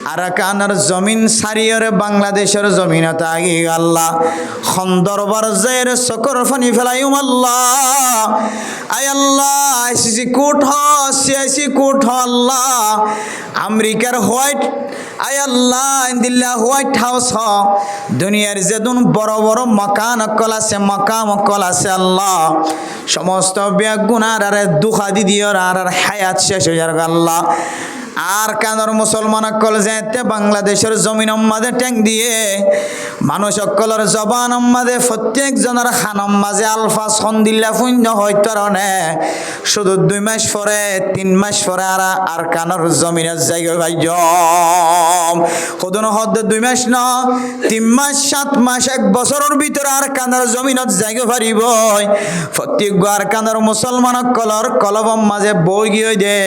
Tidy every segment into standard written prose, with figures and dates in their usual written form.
আরাকানের জমিন সারিয়রে বাংলাদেশের জমিনত আগি আল্লাহ খন্দরবার জের সকর ফানি ফেলাইম আল্লাহ আয় আল্লাহ আইসিসি কোর্ট হ সিআইসি কোর্ট হ আল্লাহ আমেরিকার হোয়াইট আয় আল্লাহ ইন্দিল্লা হোয়াইট হাউস হ দুনিয়ার যেদুন বড় বড় মকান অকল আছে মকাম অকল আছে আল্লাহ সমস্ত বেগুনার আর দুঃখা দিদিওর আর হায়াত শেষ হয়ে যার আল্লাহ আর কানর মুসলমান অকল যেতে বাংলাদেশের জমিন মাঝে ট্যাং দিয়ে মানুষ অকলের জবান মাঝে প্রত্যেক জনের খানম মাঝে আলফাজ সন্দিল্লা শূন্য হইতে শুধু 2 মাস পরে 3 মাস পরে আর কানর জমিনের জায়গা ভাই কদন হদ 2 মাস ন 3 মাস 7 মাস 1 বছরের ভিতরে আর কানর জমিনত জায়গা পারিব প্রত্যেক আর কানর মুসলমান অকলর কলবম মাঝে বই গিয়ে দে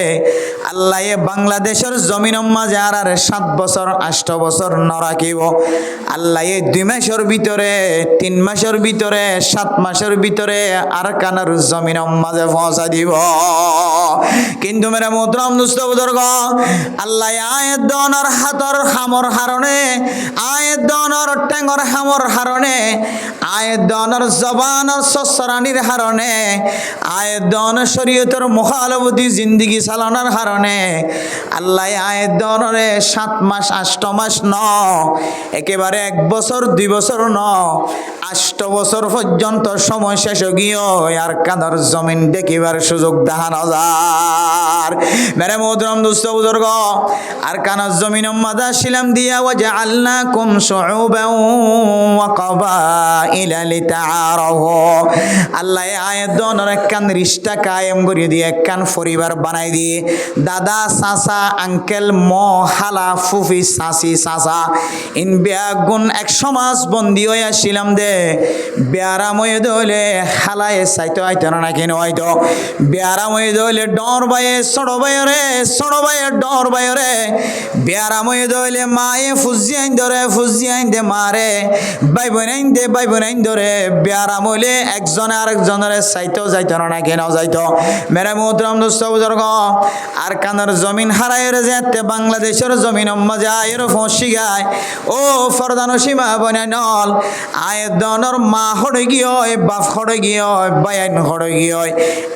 আল্লাহ বাংলাদেশের জমিন মাঝে আর 7 বছর 8 বছর নরাকিব আল্লাহ 2 মাসের ভিতরে 3 মাসের ভিতরে 7 মাসের ভিতরে আর কানার জমিন মাঝে পৌঁছা দিব কিন্তু মেরা মোহতরম দোস্ত বুজুর্গ আল্লাহ আয়াত দনর হাতর খামর হারণে আয়াত দনর টেঙ্গর খামর হারণে আয়াত দনর জবানর সসরানির হারণে আয়াত দন শরীয়তের মুখালবতী জিন্দেগি চালানোর হারণে আল্লাহ আয়াত দনরে 7 মাস 8 মাস ন একেবারে 1 বছর 2 বছর ন 8 বছর পর্যন্ত সময় শেষ গিয়ে আর কাঁদর জমিন দেখিবার সুযোগ দেখানো যার মেরে মোহতরম দোস্ত বুজুর্গ আর কানার জমিন মাদা শিলাম দিয়া ওয়াজআলনাকুম শুউবান ওয়া ক্বাবাইলা লিতাআরাফু আল্লাহ আয়াত দনর একখান রিশতা কায়েম করে দিয়ে একখান পরিবার বানাই দিয়ে দাদা চাচা আঙ্কেল ম হালা ফুফি চাচি চাচা ইন বেগুন এক সমাজ বন্দী হয়ে আসছিলাম দে বেয়ারাময় দলে হালায় চাইতো আইতো না কেন হয়তো বেয়ারাময় দলে ডর বাইয়ে সড় বাইয়ে ডর বাইরে বেয়ারাময় দলে মায়ে ফুজিয়াইন দে মারে ভাই বোনাইন ধরে বেয়ারামলে একজন আরেকজনের চাইতো যাইতো না কেন যাইতো মেরে মোহতরম দোস্ত বুজুর্গ আর কানার জমিন হারাইরে যেতে বাংলাদেশের জমিন মাঝে আয়ের ফসি গায় ও ফরদানো সীমা বনে নল আয়ের দনর মা হড়ে গিয়ে বাপ হড়ে গিয়ে বায়ান হড়ে গিয়ে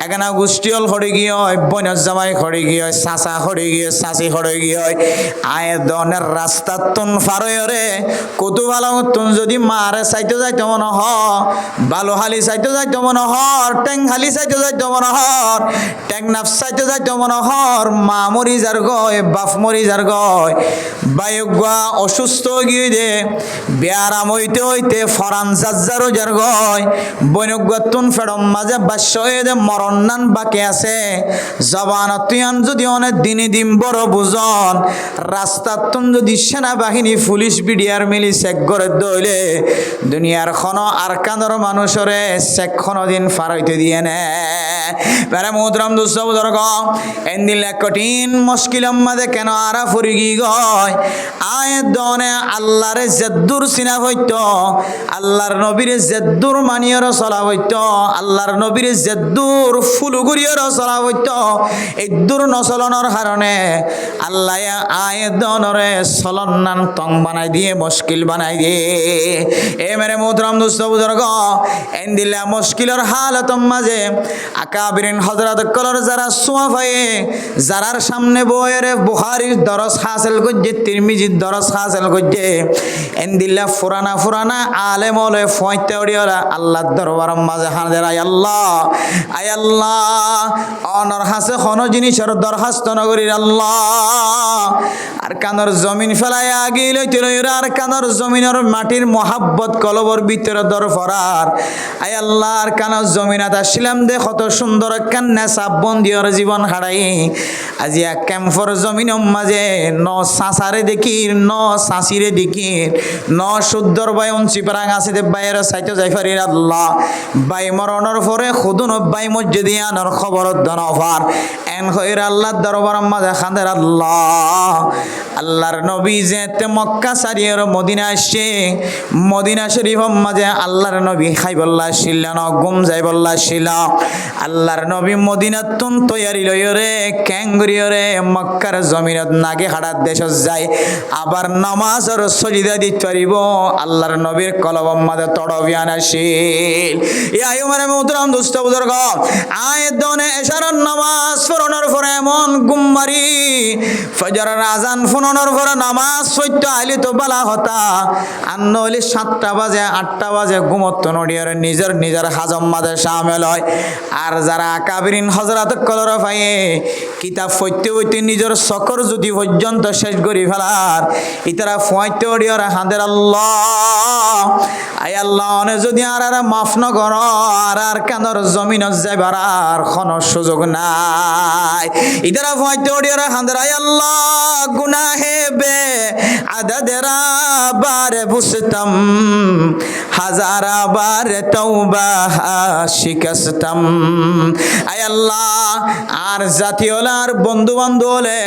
এখানে গোষ্ঠীল হড়ে গিয়ে বনের জামাই হড়ে গিয়ে চাচা হড়ে গিয়ে চাচি হড়ে গিয়ে আয়ের দনের রাস্তার তুন ফাররে কত ভালো তুন যদি মারে চাইতে যাইতে মনে হ ভালো হালি চাইতে যাইতে মনে হর ট্যাং হালি চাইতে যাইতে মনে হর ট্যাং নাফ চাইতে যাইতে মনে হর মা মরি যার গয় বাপ মরি যার গয় বায়ুগা অসুস্থ গিয়ে দে বেয়ারাম হইতে হইতে ফরান যার যার গয় বৈনগাতুন ফেরম মাঝে বাস্য হয়ে দে মরণ নান বাকি আছে জবান তুয়ান যদি অনেক দিনে দিন বড় বুঝন রাস্তার তুন যদি সেনাবাহিনী পুলিশ বিডিআর মিলি চেক করে দইলে দুনিয়ার খন আর কান্দর মানুষরে চেক দিন ফার হইতে দিয়ে নে প্যারা মোহতরম দোস্ত বুজুর্গ এন্দিল কঠিন মুশকিল মাঝে কেন আরা ফুরি গি গয় আয় দনে আল্লাহরে জেদ্দুর সিনা হইত আল্লাহর নবীর জেদ্দুর মানিয়র চলা হইত আল্লাহর নবীর জেদ্দুর ফুলগুড়িয়র চলা হইত এই দূর নচলনের কারণে আল্লাহ আয় দনরে চলন নান টং বানাই দিয়ে মুশকিল বানাই দিয়ে এ মেরে মোহতরম দোস্ত বুজুর্গ এন্দিলা মুশকিলের হালত মাঝে আকাবিরিন হযরত কলর যারা সোয়া ভাইয়ে যারার সামনে বইয়ের বুখারীর দরস হাসিল করছে তিরমিজির দরস হাসিল করছে এন্দিল্লা ফুরানা আলেম হলে ফয়তে ওড়িওরা আল্লাহর দরবার মাঝে হাজির আয় আল্লাহ অনর হাসে কোন জিনিসের দরখাস্ত নগরীর আল্লাহ আর কানর জমিন ফেলায় আগে লইতে লইরা আর কানর জমিনের মাটির মোহাব্বত কলবর ভিতরে দরফরার আয় আল্লাহ আর কানর জমিনাত আসছিলাম দে কত সুন্দর একখান নেশাব বন্দিয়র জীবন হারাই আজি এক ক্যাম্পর জমিন মাঝে ন চাচারে দেখি ন চাচিরে দেখি ন শুদ্ধর বাই অঞ্চিপাড়া গাছিতে বাইরে চাইতে যাই পারি আল্লাহ বাই মরণের পরে খুদুন বাই মসজিদে আনার খবর ধনফার এন হইর আল্লাহ দরবার মাঝে খান্দের আল্লাহ আল্লাহর নবী যেতে মক্কা সারিয়ে মদিনা আসছে মদিনা শরীফ মাঝে আল্লাহর নবী খাই বল্লা ছিল না গুম যাই বল্লা ছিল আল্লাহর নবী মদিনাতুন তৈয়ারি লইরে ক্যাঙ্গুরিয়রে মক্কার জমিনত নাগে হাড়ার দেশ যায় আবার নামাজের সজিদা দিতে পারিব আল্লাহর নবীর কলব মাঝে তড়বিয়ান আসিল এই আয়ু মানে মুহতরম দুস্থ বুজুর্গ আয় দনে এশারার নামাজ পড়ানোর পরে এমন গুম্মারি ফজরের আজান ফোনানোর পরে নামাজ সত্য আইলি তো বালা হতা আর নইলে 7টা বাজে 8টা বাজে ঘুমত নড়িয়ার নিজের নিজের হাজম মাঝে সামেল হয় আর যারা আকাবিরিন হজরত কলর পাইয়ে কিতাব ফইতে হইতে নিজের সকর যদি পর্যন্ত শেষ করি ফেলার ইতারা ফইতে ওড়িয়ার হাঁদের আল্লাহ আই আল্লাহ অনে যদি আর মাফ ন কর আর কান্দর জমিনত যাইবার আর কোনো সুযোগ নাই ইতারা ফইতে ওড়িয়ার হাঁদের আই আল্লাহ গুনাহে বে আদাদেরা বারে বুঝতাম হাজারা বারে তওবা শিকাস্তাম আয় আল্লাহ আর জাতীয়লার বন্ধু বান্ধব হলে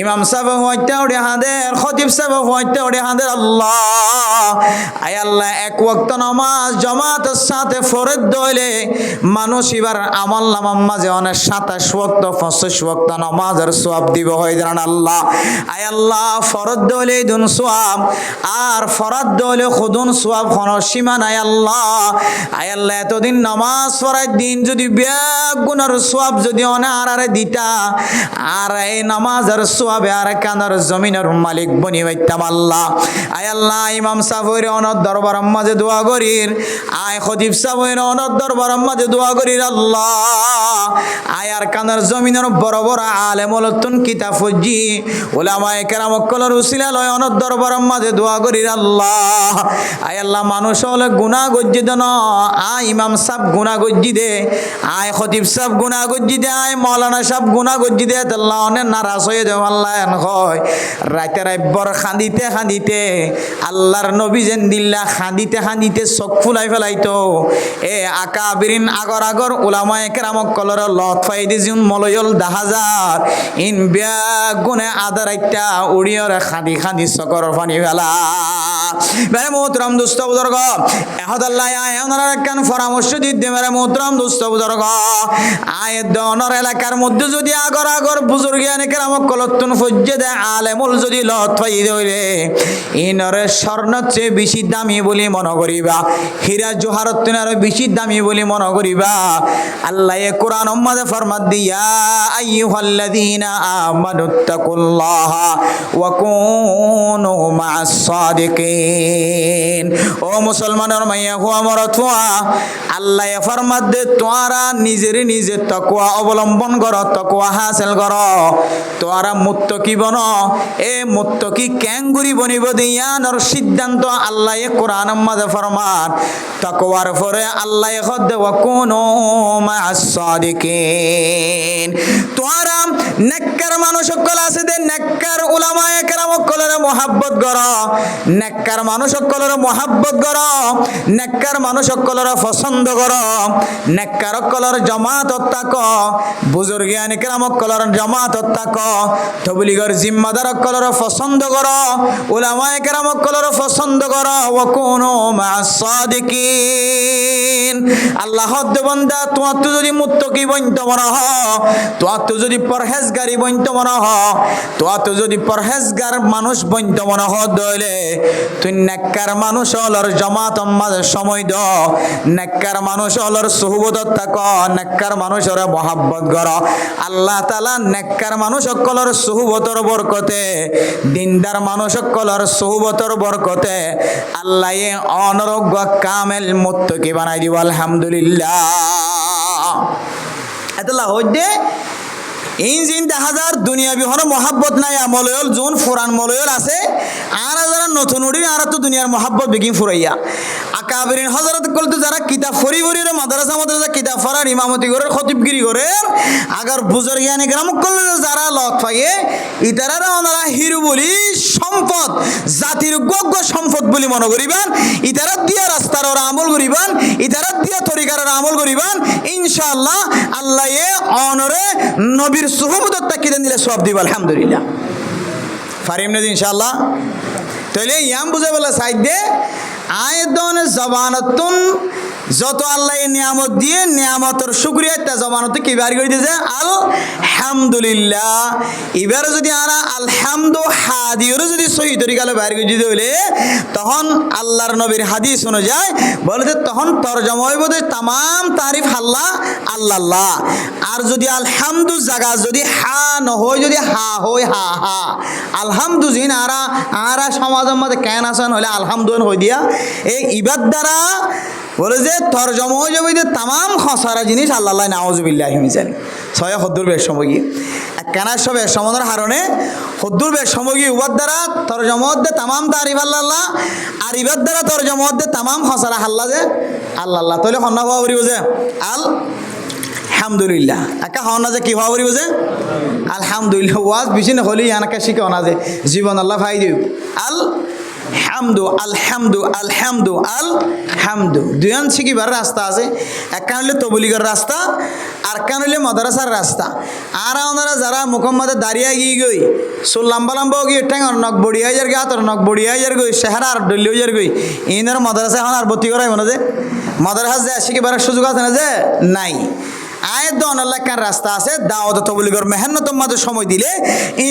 ইমাম সাহেব হইতে ওড়ে হাঁদের খতিব সাহেব হইতে ওড়ে হাঁদের আল্লাহ আয় আল্লাহ এক ওয়াক্ত নামাজ জামাতের সাথে ফরজ দইলে মানুষ এবার আমল নামার মাঝে অনেক 27 ওয়াক্ত 25 ওয়াক্ত নামাজের সওয়াব দিব হই জানেন আল্লাহ আয় আল্লাহ ফরজ দইলে দুন সওয়াব আর ফরজ দইলে খুদুন সওয়াব কোনো সীমা নাই আল্লাহ আয় আল্লাহ এতদিন নামাজ পড়ার দিন যদি ব্যাগ গুনার সওয়াব যদি অনারে দিতা আর এই নামাজের সওয়াবে আর কানার জমিনের মালিক বনি হইতাম আল্লাহ আয় আল্লাহ ইমাম সাহেবের অনর দরবার মাঝে দোয়া করির আয় খতিব সাহেবের অনর দরবার মাঝে দোয়া করির আল্লাহ আয় আর কানার জমিনের বড় বড় আলেম ওলতুন কিতাব ফজি উলামায়ে কেরাম কলর উসিলা লয় অনর দরবার মাঝে দোয়া করির আল্লাহ আয় আল্লাহ মানুষ হলে গুনাহ গজ্জি দেন আয় ইমাম সাহেব গুনাহ গজ্জি দে আয় খতিব সাহেব গুনাহ গজ্জি দে আয় মাওলানা সাহেব গুনাহ গজ্জি দে আল্লাহ অনেক নারাজ হয়ে দেব আল্লাহ এন হয় রাতে রাইবর খান্দিতে খান্দিতে আল্লাহর নবী যেন দিল্লা খান্দিতে খান্দিতে চোখ ফুলাই ফেলাইতো এ আকাবিরিন আগর আগর উলামায়ে কেরাম কলর লত ফাইদি জিন মলয়ল দাহাজার ইন ব্যাগ গুনে আদার একটা উড়িয়র খাঁদি খাঁদি চকর পানি ফেলা মেরে মোহতরম দুস্থ বুজুর্গ এহদাল্লাহ আয় ওনারা একখান পরামর্শ দিতে মেরে মোহতরম দুস্থ বুজুর্গ আয় দনর এলাকার মধ্যে যদি আগর আগর বুজুর্গিয়ানে কেরাম কলতুন ফজ্জে দে আলেমুল যদি লত পাই দইলে ইনরে স্বর্ণের চেয়ে বেশি দামি বলি মনে করিবা হীরা জোহারত তুনার বেশি দামি বলি মনে করিবা আল্লাহ কোরআন মাঝে ফরমাত দিয়া আইয়ুহাল্লাযীনা আমানুত্তাকুল্লাহা ওয়া কুনু মা'আস সাদিকিন ও মুসলমানের মাইয়া হুয়া মরত হুয়া আল্লাহ ফরমাত দে তোরা নিজের নিজে তাকওয়া অবলম্বন করো তাকওয়া হাসিল করো তোরা মুত্তাকি বনো এ মুত্তাকি ক্যাঙ্গুরি বনিব দিয়ানোর সিদ্ধান্ত আল্লাহ কোরআন মাঝে ফরমান তাকওয়ার পরে আল্লাহ খদ ওয়া কুনু মা'আস সাদিকিন তোরা নেককার মানুষ সকল আছে দে নেককার উলামায়ে কেরাম সকলের মহব্বত করো নেককার মানুষ সকলের মহব্বত করো নেককার মানুষ সকলের পছন্দ করো নেককার সকলের জামাত তাক বুজুর্গিয়ানে কেরাম সকলের জামাত তাক তবলিগের জিম্মাদার সকলের পছন্দ করো উলামায়ে কেরাম সকলের পছন্দ করো ওয়া কুনু মা'আস সাদিকিন আল্লাহ হদ বান্দা তোমার তো যদি মুত্তাকি বনতে মনে হ তোমার তো যদি পরহেজগারি বনতে মনে হ তোমার তো যদি পরহেজগার মানুষ বনতে মনে হ দইলে তুই নেককার মানুষ হলর জামাত মাঝে সময় দ নেককার মানুষ হলর সুহবত থাক নেককার মানুষের মহব্বত কর আল্লাহ তাআলা নেককার মানুষ সকলের সুহবতর বরকতে দিনদার মানুষ সকলের সুহবতর বরকতে আল্লাহ অনরোগ্য কামেল মুত্তাকি বানাই দিব আলহামদুলিল্লাহ এতলা হইদে ইঞ্জিন হাজার দুনিয়া বিহন মহাব্বত নাই মলয়ল যোন ফুরান মলয়ল আছে আর যারা নতুন উড়ি আর তো দুনিয়ার মহাব্বত বিকিং ফুরাইয়া আকাবিরিন হযরত কলতে যারা কিতাব ফরি ফরিরে মাদ্রাসা মাদ্রাসা কিতাব ফরার ইমামতি করে খতিবগিরি করে আগার বুজুর্গানে গ্রাম কল যারা লত পাইয়ে ইতারা ওনারা হিরু বলি সম্পদ জাতির গগ্গ সম্পদ বলি মনে করিবান ইতারা দিয়া রাস্তার ওরা আমল করিবান ইতারা দিয়া তরিকার আমল করিবান ইনশাআল্লাহ আল্লাহ এ অনরে নবীর সুহবত তাকিদেন দিলে সব দিব আলহামদুলিল্লাহ ফারিম না ইনশাআল্লাহ তাহলে ইয়াম বুঝে বলে সাইড দে আয়দন জবানতুন যত আল্লাহ নিয়ামত দিয়ে নিয়ামতের শুকরিয়া তা জবানত কি বাড়ি করে দিয়েছে আলহামদুলিল্লাহ এবারে যদি আরা আলহামদু হাদির যদি সহি তরিকালে বাড়ি করে দিতে হইলে তখন আল্লাহর নবীর হাদিস শোনা যায় বলে যে তখন তরজমা হইব যে তামাম তারিফ আল্লাহ আল্লাহ আর যদি আলহামদু জায়গা যদি হা নহয় যদি হা হয় হা হা আলহামদু জিন আরা সমাজের মধ্যে কেন আসেন হলে আলহামদুলিল্লাহ হয়ে দিয়া এই ইবাদ দ্বারা বলে যে তরজমা হয়ে যাবে যে তামাম খসারা জিনিস আল্লাহ নাউজুবিল্লাহি মিন জালিক ছয় হদ্দুর বেশ সমগী কেনার সব এক সমাধানের হারণে হদ্দুর বেশ সমগী উবাদ দ্বারা তরজমা হদ্দে তামাম তারিফ আল্লাহ আর ইবাদ দ্বারা তরজমা হদ্দে তামাম খসারা আল্লাহ যে আল্লাহ তাহলে হন্না হওয়া বলি বুঝে আলহামদুলিল্লাহ একা হওয়া না যে কি হওয়া বলি বুঝে আলহামদুলিল্লাহ ওয়াজ বেশি নহলি ইয়ানকে শিখে না যে জীবন আল্লাহ ফাই দিও আলহামদু দুয়ান শিখিবার রাস্তা আছে একখান হইলে তবলিগের রাস্তা আর কান হইলে মাদ্রাসার রাস্তা আর ওনারা যারা মুকম্মদে দাঁড়িয়ে গিয়ে গই সো লম্বা লম্বা গিয়ে ঠ্যাং নখ বড়িয়া যার গা তোর নখ বড়িয়া যার গই চেহারা আর ডলিও যার গই ইনার মাদ্রাসা এখন আর ভর্তি করাই মনে যে মাদ্রাসা যে শিখিবার সুযোগ আছে না যে নাই আয়ের দন আল্লাহ কার রাস্তা আছে দাওয়াত তবলিগের মেহনতর মাঝে সময় দিলে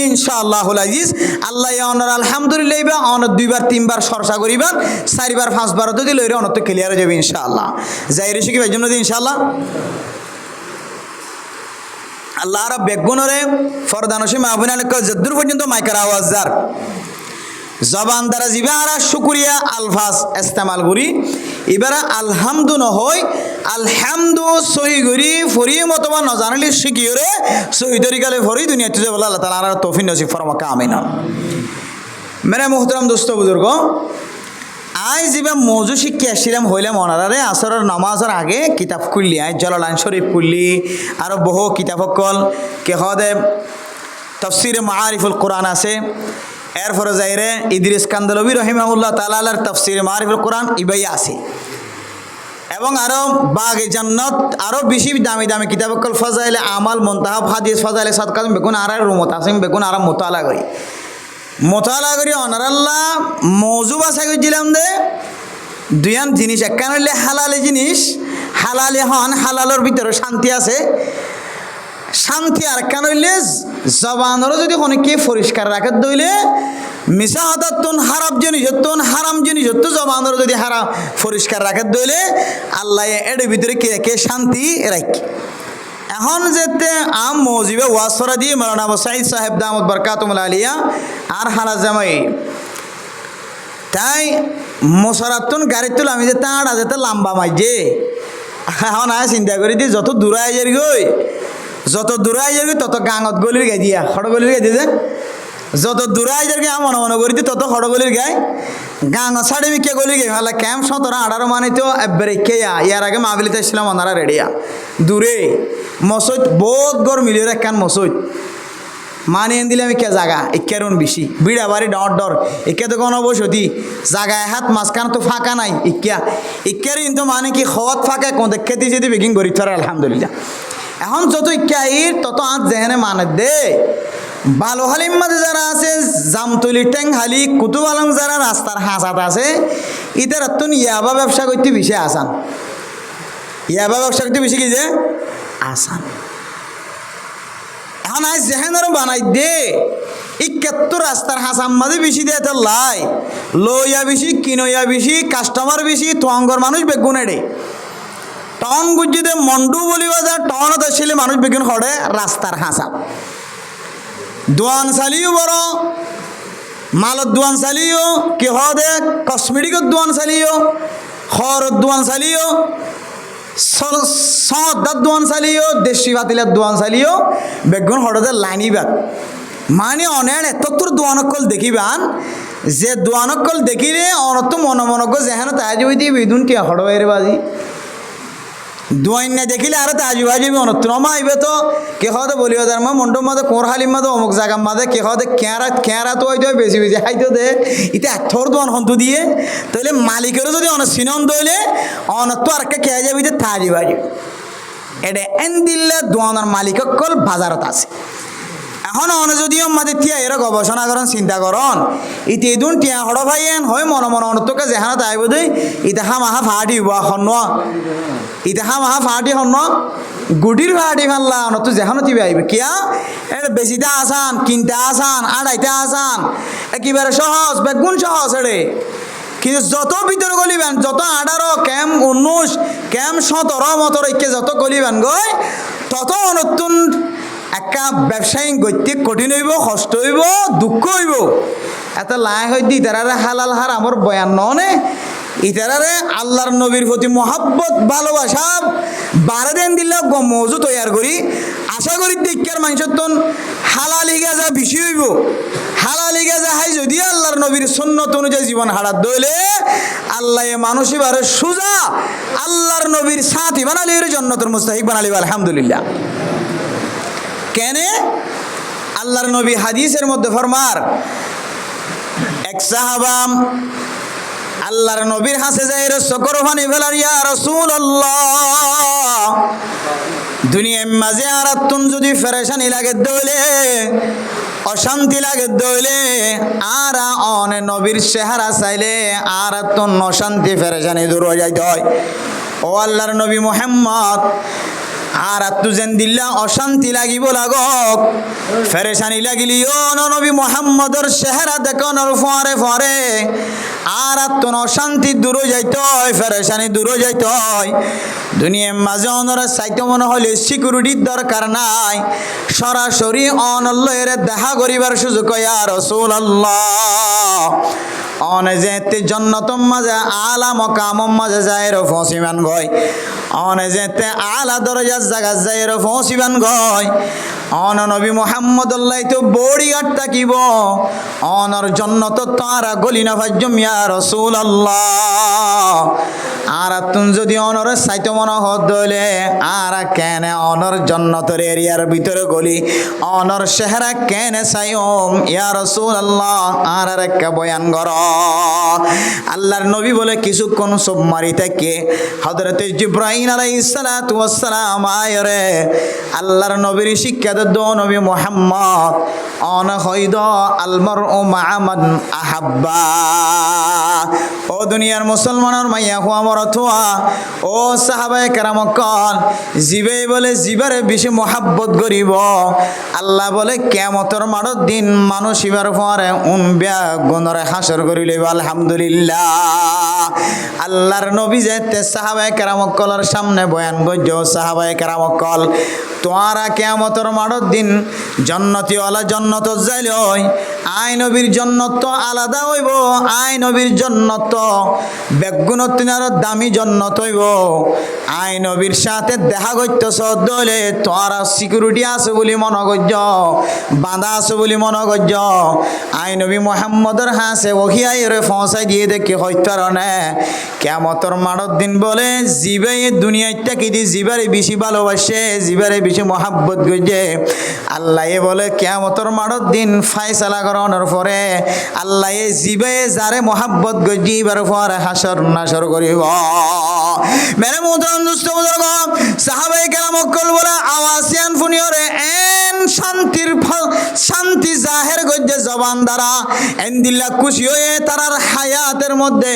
ইনশাআল্লাহুল আজিজ আল্লাহ অনর আলহামদুলিল্লাহ বা অনর 2বার 3বার সরসা করিবার 4বার 5বার তো দিলে অনর তো ক্লিয়ার হয়ে যাবে ইনশাআল্লাহ যাইরে শিখিবার জন্য ইনশাআল্লাহ আল্লাহ আর বেগুনরে ফরদানসি মাহবুনাল যদ্দুর পর্যন্ত মাইকার আওয়াজ যার জবান দ্বারা জিবারা শুকরিয়া আলফাজ ইস্তেমাল করি এবারে আলহামদু নহয় আলহামদু সহি করি ফরিয়ে মতবা নজানিলে শিখিরে সহি তরিকালে ফরি দুনিয়াতে যে বলে আল্লাহ তাআলা আর তৌফিক নসিব ফরমাকা আমিন মেরে মুহতারাম দোস্ত বুজুর্গ আজ যেবা মৌজু শিক্ষা আসছিলাম হইলাম অনারারে আসরের নামাজের আগে কিতাব খুললি আজ জালালাইন শরীফ খুললি আরও বহু কিতাব সকল কে হদে তাফসিরে মাআরিফুল কোরআন আছে এরপরে যাইরে ইদ্রিস কান্দলবী রহিমাহুল্লাহ তাআলার তাফসিরে মাআরিফুল কোরআন ইবাই আছে এবং আরও বাগে জান্নাত আরও বেশি দামি দামি কিতাব সকল ফজাইলে আমাল মুনতাহাব হাদিস ফজাইলে সাদকাত বেগুন আর রুমত আসিম বেগুন আর মোতালা করি অনারাল্লাহ মৌজু বাছাই করছিলাম দে দুয়ান জিনিস একখান হইলে হালালি জিনিস হালালি হন হালালের ভিতরে শান্তি আছে শান্তি আর একখান হইলে জবানেরও যদি অনেকে পরিষ্কার রাখে দইলে মিশা হাতাতুন হারাম জিনিস হতুন হারাম জিনিস হতো জবানেরও যদি হারাম পরিষ্কার রাখে দইলে আল্লাহ এর ভিতরে কে শান্তি রাখি এখন যেতে আম মৌজিবে ওয়াসরা দিয়ে মৌলানা আবু সাঈদ সাহেব দামত বরকাতুল আলিয়া আর হালা জামাই তাই মশারাতুন গাড়ি তুল আমি যে তাঁড়া যেতে লম্বা মাইজে এখন আয় চিন্তা করি দি যত দূরে আইয়ার গই তত গাঙত গলির গাই দিয়া খড় গলির গাই দিয়ে যত দূরে আইয়ার গে মনে মনে করি তত খড় গলির গাই গাঙ ছাড়ে মিকে গলি গে হলে ক্যাম্প 17-18 মানে তো ব্রেকে ইয়ার আগে মাহবিলিতে ছিলাম ওনারা রেডিয়া দূরে মসজিদ বহুত গড় মিলিয়ে একখান মসজিদ মানিয়ে দিলে আমি কে জায়গা ইকেরুন বেশি বিড়া বাড়ি ডর ইকে তো কোনো বসতি জায়গায় হাত মাঝখান তো ফাঁকা নাই ইকের কিন্তু মানে কি খত ফাঁকা কোন খেতে যদি বেগিং করি থারে আলহামদুলিল্লাহ এখন যত ইকাইর তত আজ যেখানে মানে দে ভালো হালিম মাঝে যারা আছে জামতলি টেংহালি কুতুব আলম যারা রাস্তার হাসাত আছে ইতার তুন ইয়াবা ব্যবসা করতে বেশি আসান ইয়াবা ব্যবসা করতে বেশি কি যে আসান এখন আজ যেখানে বানাই দে ইকাত্তর রাস্তার হাসাম মাঝে বেশি দিয়ে তো লাই লইয়া বেশি কিনইয়া বেশি কাস্টমার বেশি তোয়াঙ্গর মানুষ বেগুন এড়ে টন গুজিতে মন্ডু বলিবা যা টনত আসলে মানুষ বেগুন হড়ে রাস্তার হাসাম দোয়ান চালিও বড় মালত দোয়ান চালিও কি হদে কসমেটিকত দোয়ান চালিও খরত দোয়ান চালিও সদার দোয়ান চালিও দেশি ভাতিলার দোয়ান চালিও বেগুন হঠাৎ লাইনি বাদ মানে অনেক এতর দোয়ানকল দেখিবান যে দোয়ানকল দেখিলে অনত মনমনক যেহেন তাজি হইতে বিদুন টিয়া হড়বাইরে বাজি দোয়াইন না দেখিলে আর তাজি বাজি অনত নমাইবে তো কে হতে বলিও তার মন্ডপ মাদে কোর হালিম মাদে অমুক জায়গা মাদে কে হতে ক্যারা তো হইতে বেশি বেশি হাইতো দে ইতে এথর দোয়ান হন্তু দিয়ে তাহলে মালিকেরও যদি অনেক সিনন দইলে অনত আর কে খেয়ে যাবি যে তাজি বাজি এটা এন দিল্লে দোয়ানোর মালিককল বাজারত আছে এখন অনে যদি আমাদের টিয়া এরা গবেষণা করেন চিন্তা করেন ইতি দুন টিয়া হড় ভাইয়েন হয় মনে মনে অনতকে যেখানে তাইব দেই ইতাহা মাহা ফাটি হওয়া হন ইতাহা মাহা ফাটি হন গুটির ফাটি ফাল্লা অনত যেখানে টিভি আইবে কিয়া এটা বেশিটা আসান কিনতে আসান আড়াইতে আসান একেবারে সহজ বেগুন সহজ এড়ে কিন্তু যত ভিতরে গলিবেন যত 18 ক্যাম 19 ক্যাম 17 মতর একে যত গলিবেন গই তত নতুন একটা ব্যবসায়িক গত্যিক কঠিন হইব কষ্ট হইব দুঃখ হইব এত লাই হইতে ইতারারে হালাল হার আমার বয়ান ননে ইতারারে আল্লাহর নবীর প্রতি মহাব্বত ভালোবাসা বারে দেন দিলে মজু তৈয়ার করি আশা করি দিকের মানুষের তন হালালি গাজা বেশি হইব হালালি গাজা হাই যদি আল্লাহর নবীর সুন্নত অনুযায়ী জীবন হারাত দইলে আল্লাহ মানুষই বারে সুজা আল্লাহর নবীর সাথী বানালি জন্নতুল মুস্তাহিক বানালি আলহামদুলিল্লাহ কেনে আল্লাহর নবী হাদিসের মধ্যে ফরমার এক সাহাবা আল্লাহর নবীর হাসে যায় সকর ফানি ফেলার ইয়া রাসূলুল্লাহ দুনিয়ার মাঝে আরাতুন যদি ফেরেশানি লাগে দইলে অশান্তি লাগে দইলে আর অনে নবীর চেহারা চাইলে আরাতুন অশান্তি ফেরেশানি দূর হয়ে যাইতে হয় ও আল্লাহর নবী মুহাম্মদ আর আত্মু যেন দিল্লা অশান্তি লাগিব লাগক ফেরেশানি লাগিলিও নবী মুহাম্মদর চেহারা দেখানোর ফরে ফরে আর আত্মন অশান্তি দূর যাইতে হয় ফেরেশানি দূর যাইতে হয় দুনিয়ার মাঝে অনরা চাইতে মনে হলে সিকিউরিটির দরকার নাই সরাসরি অনল্লের দেখা করিবার সুযোগ ইয়া রাসূলুল্লাহ অনে যেতে জন্নতম মাঝে আলা মকাম মাঝে যায় রে ফসিমান গয় অনে যেতে আলা দরজার জায়গা যায় রে ফসিমান গয় অন নবী মুহাম্মদুল্লাহ তো বড়ি গাট থাকিব অনর জন্নত তারা গলি না ভাজ্যম ইয়া রাসূলুল্লাহ আর তুন যদি অনর সাইতে মনে হদ দইলে আর কেন অনর জন্নতের এরিয়ার ভিতরে গলি অনর চেহারা কেন সাইম ইয়া রাসূলুল্লাহ আর একটা বয়ান কর আল্লাহর নবী বলে কিছুক্ষণ সব মারি থেকে হযরত জিবরাইল আলাইহিস সালাতু ওয়াস সালাম আয়রে আল্লাহর নবীর শিক্ষা দো নবী মুহাম্মদ অন হইদ আল মারউ মা মান আহাব্বা ও দুনিয়ার মুসলমানের মাইয়া হুয়া মরতুয়া ও সাহাবায়ে কেরাম কল জিবে বলে জিবারে বেশি মহব্বত করিব আল্লাহ বলে কিয়ামতের মাঠের দিন মানুষ ইবার পরে উনবিয়া গুণরে হাসর করি লইব আলহামদুলিল্লাহ আল্লাহর নবী যেতে সাহাবায়ে কেরাম কলের সামনে বয়ান গজ্জ সাহাবায়ে কেরাম কল তোরা কিয়ামতের মাঠের দিন জান্নাতি ওয়ালা জান্নাত যাইল আই নবীর জান্নাত তো আলাদা হইব আই নবীর জান্নাত বেগুনত তিনার দামি জান্নাত হইব আই নবীর সাথে দেখা করতেছ দলে তোরা সিকিউরিটি আছে বলি মনে করজ বাঁধা আছে বলি মনে করজ আই নবী মুহাম্মদের হাসে ওহিয়াই রে পৌঁছাই দিয়ে দেখি হইতারনে কিয়ামতের মাঠের দিন বলে জিবে দুনিয়াটা কি দি জিবারে বেশি ভালোবাসে জিবারে বেশি মহব্বত গজে আল্লাহ বলে কিয়ামতের মাঠের দিন ফায়সালা করানোর পরে আল্লাহ জিবে যারে মহব্বত গজি এবার পরে হাসর নাসর করিব মেরে মুহতারাম দোস্ত বুজুর্গ সাহাবায়ে কেরাম কল বলে আওয়াসিয়ান ফুনিয়রে এন শান্তির শান্তি জাহের গজে জবান দ্বারা এন দিল্লা খুশি হয়ে তারার হায়াতের মধ্যে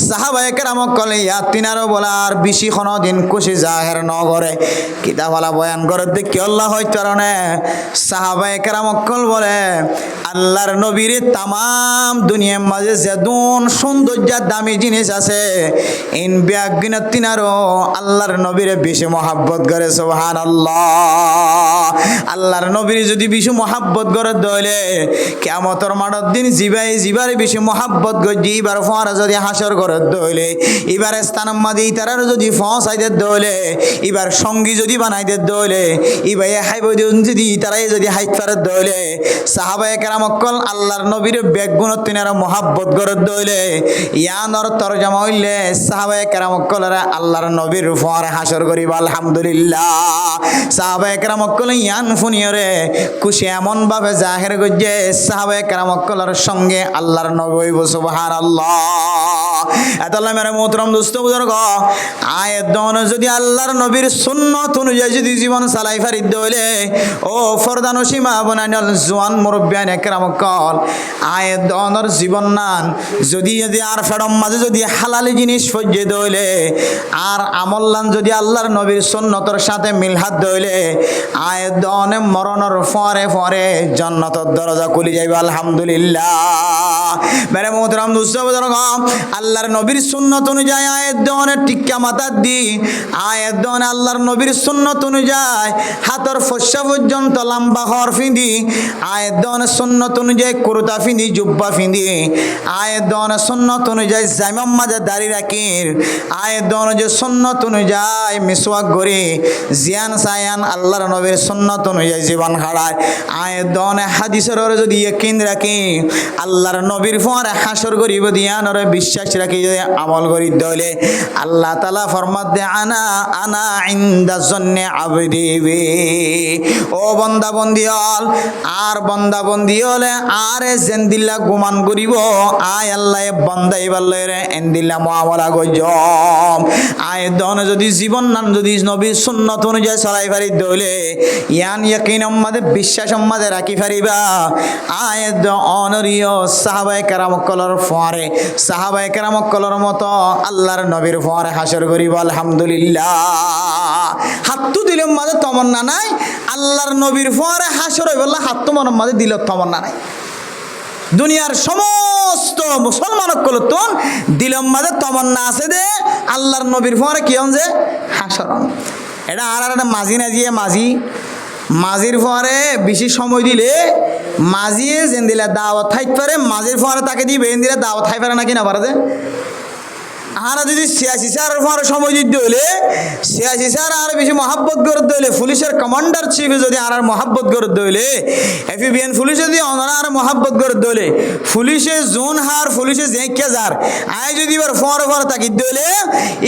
সাহাবায়ে কেরাম কল ইয়াতিনারও বলার বেশি কোনো দিন খুশি জাহের ন করে কিতাবালা বয়ান করে দেখি আল্লাহ হইতারনে সাহাবায়ে কেরাম কল বলে আল্লাহর নবীর তামাম দুনিয়ার মাঝে যেদুন সৌন্দর্য দামি জিনিস আছে ইন বিয়াগিনা তিনারও আল্লাহর নবীরে বেশি মহব্বত করে সুবহানাল্লাহ আল্লাহর নবীর যদি বেশি মহব্বত করে দইলে কিয়ামতের মাঠের দিন জিবারে বেশি মহব্বত গজি এবার ফরা যদি হাসর করে দইলে এবার স্থান মাদি তারার যদি ফসাইতে দইলে এবার সঙ্গী যদি বানাইতে দইলে ইবাই হাইব যদি তারাই যদি হাইত পারে দইলে সাহাবায়ে কেরাম কল আল্লাহর নবীর বেগুনত তিনারা মহব্বত করে দইলে ইয়ানর তরজমা হইলে সাহাবায়ে কেরাম কলরা আল্লাহর নবীর ফরে হাসর করিব আলহামদুলিল্লাহ সাহাবায়ে কেরাম কল ইয়ান ফুনিয়রে খুশি এমন ভাবে জাহির গজে সাহাবায়ে কেরাম কলর সঙ্গে আল্লাহর নবী হইব সুবহানাল্লাহ এতাল্লাহ মেরে মোহতরম দোস্ত বুজুর্গ আয়াত দন যদি আল্লাহর নবীর সুন্নত অনুযায়ী যদি জীবন চালাই ফারিদ হইলে ও ফরদান সীমা বনাইল জোয়ান মুরব্বিয়ান একরাম কল আয়াত দনের জীবন নান যদি যদি আর ফেরম মাঝে যদি হালালি জিনিস ফজ্জে দইলে আর আমল্লান যদি আল্লাহর নবীর সুন্নতর সাথে মিলহাত দইলে আয়াত দনে মরণের পরে পরে জান্নাতের দরজা খুলে যাইবে আলহামদুলিল্লাহ মেরে মোহতরম দোস্ত বুজুর্গ আল্লাহর নবীর সুন্নত অনুযায়ী আয়াত দনের টিক্কা মাথার দি আয়াত দনে আল্লাহর নবীর সুন্নত অনুযায়ী হাতর ফসা পর্যন্ত লম্বা হর ফিঁদি আয়াত দনের সুন্নত অনুযায়ী কুর্তা ফিঁদি জুব্বা ফিঁদি আয়াত দনের সুন্নত অনুযায়ী জাইমাম মাঝে দাড়ি রাখির আয়াত দন যে সুন্নত অনুযায়ী মিসওয়াক করে জিয়ান সায়ান আল্লাহর নবীর সুন্নত অনুযায়ী জীবন হারায় আয়াত দনে হাদিসের যদি ইয়াকিন রাখি আল্লাহর নবীর পরে হাসর গরিব দিয়ানরে বিশ্বাস রাখি যদি আমল করি দলে আল্লাহ তাআলা ফরমাত দে আনা আনা ইনদা জন্নে আবদি বি ও বান্দা বন্দি হল আর বান্দা বন্দি হলে আরে জেন্দিল্লা গুমান করিব আয় আল্লাহ বান্দা ইবাল্লে রে এন্দিল্লা মুআমালা গজম আয় দন যদি জীবন নান যদি নবীর সুন্নত অনুযায়ী চলাই পারি দলে ইয়ান ইয়াকিন আমাদের বিশ্বাস আমাদের রাখি পারিবা আয় অনরিয় সাহাবায়ে কেরাম কলর ফরে সাহাবায়ে কেরাম কলর মতো আল্লাহর নবীর ফরে হাসর করিব আলহামদুলিল্লাহ হাতু দিলের মাঝে তমন্না নাই আল্লাহর নবীর ফরে হাসর হইব হাত তোমার মাঝে দিল তমন্না নাই দুনিয়ার সমস্ত মুসলমান কলতন দিলের মাঝে তমন্না আছে দে আল্লাহর নবীর ফরে কি হন যে হাসর এটা আর একটা মাঝি না দিয়ে মাঝির পরে বেশি সময় দিলে মাঝিয়ে যেন দিলে দাওয়াত থাকতে পারে মাঝির পরে তাকে দিবে এন দিলে দাওয়াত থাকতে পারে না কিনা পারে যে আর যদি 86 সালের পরে সময় দিতে হলে 86 সাল আর বেশি মহাব্বত করতে হলে পুলিশের কমান্ডার চিফে যদি আর মহাব্বত করতে হলে এফবিএন পুলিশে যদি আর মহাব্বত করতে হলে পুলিশে জোন হার পুলিশে জেঁকে যার আয় যদি এবার ফরে তাকে দিলে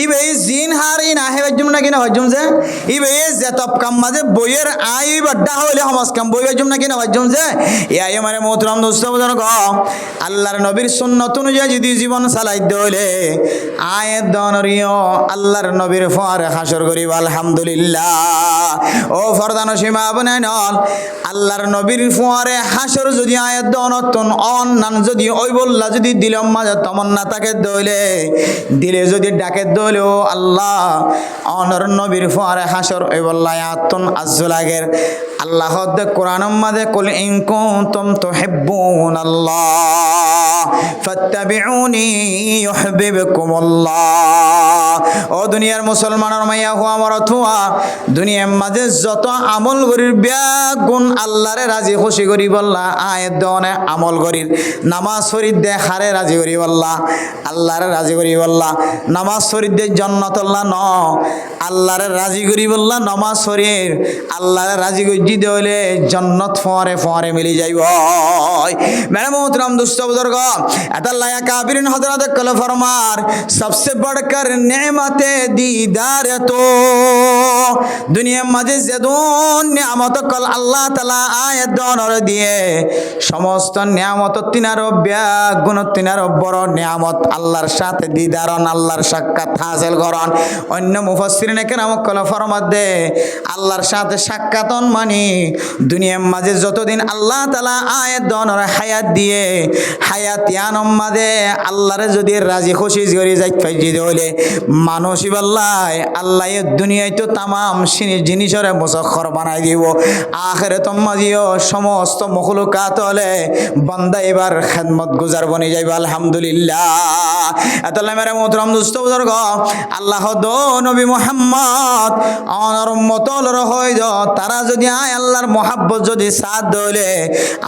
ইবে জিন হার ই না হেবাজম না কিনা ভাজম যে ইবে যে তপ কাম মাঝে বইয়ের আয় বাড্ডা হলে সমাজ কাম বই ভাজম না কিনা ভাজম যে এই মানে মোহতরম দোস্ত বুজুর্গ আল্লাহর নবীর সুন্নত অনুযায়ী যদি জীবন চালাইতে হলে আয়াত দনরিও আল্লাহর নবীর ফরে হাসর করিব আলহামদুলিল্লাহ ও ফরদান সীমা বনাইন আল্লাহর নবীর ফরে হাসর যদি আয়াত দনতন অন্যান যদি ওই বললা যদি দিলম মাঝে তমন্না তাকে দইলে দিলে যদি ডাকে দইলেও আল্লাহ অনর নবীর ফরে হাসর ওই বললা আয়াতন আজলাগের আল্লাহ কোরআন মাঝে কুল ইন কুনতুম তুহিব্বুনাল্লাহ ফাত্তাবিউনি ইউহিব্বুকুমুল্লাহ ও দুনিয়ার মুসলমানের মাইয়া হুয়া মরথুয়া দুনিয়ার মাঝে যত আমল করির ব্যাগ গুণ আল্লাহরে রাজি খুশি করি বললা আয়াত দনে আমল করির নামাজ শরীর দে হারে রাজি করি বললা আল্লাহরে রাজি করি বললা নামাজ শরীর দে জান্নাতুল্লাহ ন আল্লাহরে রাজি করি বললা নামাজ শরীর আল্লাহরে রাজি করি দিলে জান্নাত ফরে ফরে মিলি যাইব মেরে মোহতরম দোস্ত বুজুর্গ আল্লাহ কাবিরিন হযরত কল ফরমার सबसे बढ़कर नेमत दीदार तो দুনিয়ার মাঝে যেদন নিয়ামত কল আল্লাহ তাআলা আয়াত দনর দিয়ে সমস্ত নিয়ামত তিনার ব্যাগুণ তিনার বড় নিয়ামত আল্লাহর সাথে দিদারন আল্লাহর সাক্ষাৎ হাসিল করন অন্য মুফাসসিরিনে কেরাম কল ফরমাত দে আল্লাহর সাথে সাক্ষাতন মানে দুনিয়ার মাঝে যতদিন আল্লাহ তাআলা আয়াত দনর হায়াত দিয়ে হায়াত ইয়ানম মাঝে আল্লাহরে যদি রাজি খুশি করে যাইতে পাইজি হলে মানুষই বললাই আল্লাহ এই দুনিয়ায় তো তামাম জিনিসের মুসাখর বানাই দিব আখিরাত মাঝেও সমস্ত মখলুকাত হলে বান্দা এবার খেদমত গুজার বনে যাইবে আলহামদুলিল্লাহ এতলা মেরে মোহতরম দোস্ত বুজুর্গ আল্লাহ দো নবী মুহাম্মদ অনর মতলর হই দ তারা যদি আয় আল্লাহর মহাব্বত যদি সাথ দইলে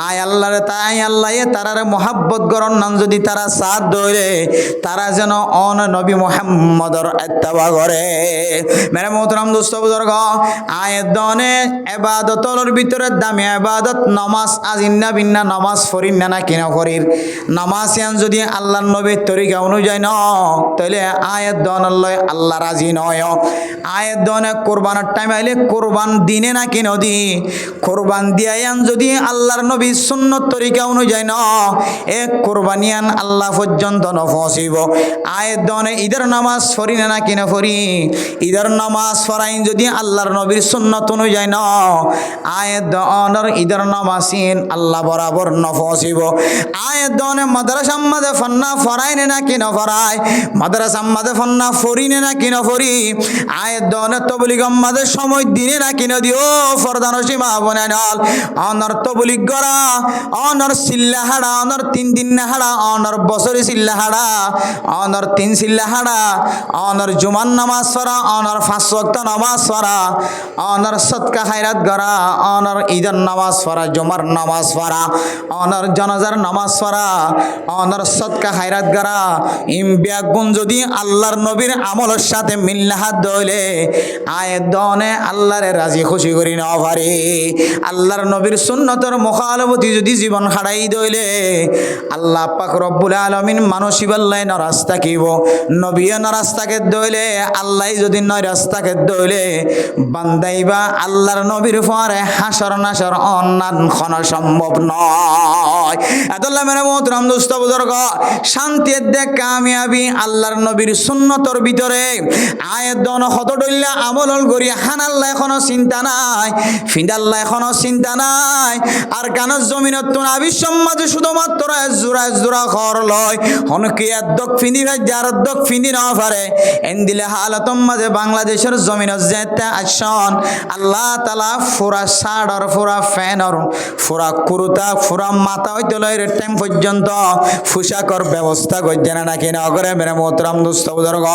আয় আল্লাহর তাই আল্লাহ তারার মহাব্বত গরন নাম যদি তারা সাথ দইলে তারা যেন অন নবী মুহাম্মদর ইত্তেবা করে মেরে মোহতরম দোস্ত বুজুর্গ আয়াত দনে ইবাদতর ভিতরে দামি ইবাদত নামাজ আজিন্না বিন্না নামাজ পড়িন না কিনা করির নামাজ ইয়ান যদি আল্লাহর নবীর তরিকা অনুযায়ী ন তাহলে আয়াত দন আল্লাহ রাজি নয় আয়াত দনে কুরবানের টাইম আইলে কুরবান দিনে না কিনা দি কুরবান দিয়ান যদি আল্লাহর নবীর সুন্নত তরিকা অনুযায়ী ন এক কোরবানিয়ান আল্লাহ পর্যন্ত নফসিব আয়ের দনে ঈদের নামাজ পড়ি না কি না পড়ি ঈদের নামাজ পড়াইন যদি আল্লাহর নবীর সুন্নত অনুযায়ী ন আয়ের দনের ঈদের নামাজিন আল্লাহ বরাবর নফসিব আয়ের দনে মাদ্রাসা মাঝে ফন্না ফরাই না কি না ফরাই মাদ্রাসা মাঝে ফন্না ফরি না কি না ফরি আয়ের দনে তবলিগ মাঝে সময় দিনে না কি না দিও ফরদান সীমা বনে নাল অনর তবলিগ গড়া অনর সিল্লা হাড়া অনর 3 দিন না হাড়া অনর বছরে সিল্লা হাড়া অনর 3 সিল্লা হাড়া অনর জুমান নামাজ পড়া অনর 5 ওয়াক্ত নামাজ পড়া অনর সদকা খায়রাত গড়া অনর ঈদের নামাজ পড়া জুমার নামাজ পড়া অনর জানাজার নামাজ পড়া অনর সদকা খায়রাত গড়া ইমবিয়াগুন যদি আল্লাহর নবীর আমলের সাথে মিল্লা হাত দইলে আয়ের দনে আল্লাহরে রাজি খুশি করি না পারে আল্লাহর নবীর সুন্নতের মুখালফতি যদি জীবন হারাই দইলে আল্লাহ পাক রব্বুল আলামিন মানসিবাল্লাই নারাজ থাকিব নবী নারাজ থাকে দইলে আল্লাহ যদি নারাজ থাকে দইলে বান্দাইবা আল্লাহর নবীর পরে হাসর নাসর অন্যান খন সম্ভব নয় আল্লাহ মেরে মোহতরম দোস্ত বুজুর্গ শান্তি দেখ কামিয়াবি আল্লাহর নবীর সুন্নতর ভিতরে আয়ের দন হত ডইলা আমল করি হানাল্লাহ এখনো চিন্তা নাই ফিন্দাল্লাহ এখনো চিন্তা নাই আর কান জমিনত তো না বিশ্বমাঝে শুধুমাত্র জোড়া জোড়া খর লয় হনকি এদ্দক ফিনি যার এদ্দক ফিনি না পারে এন দিলে হালতম মাঝে বাংলাদেশের জমিনত যেতে আসন আল্লাহ তালা ফুরা শাড়র ফুরা ফ্যানর ফুরা কুরুতা ফুরা মাথা হইতে লয়ের টাইম পর্যন্ত পোশাকর ব্যবস্থা করছে না নাকি না করে মেরে মোহতরম দোস্ত বুজুর্গ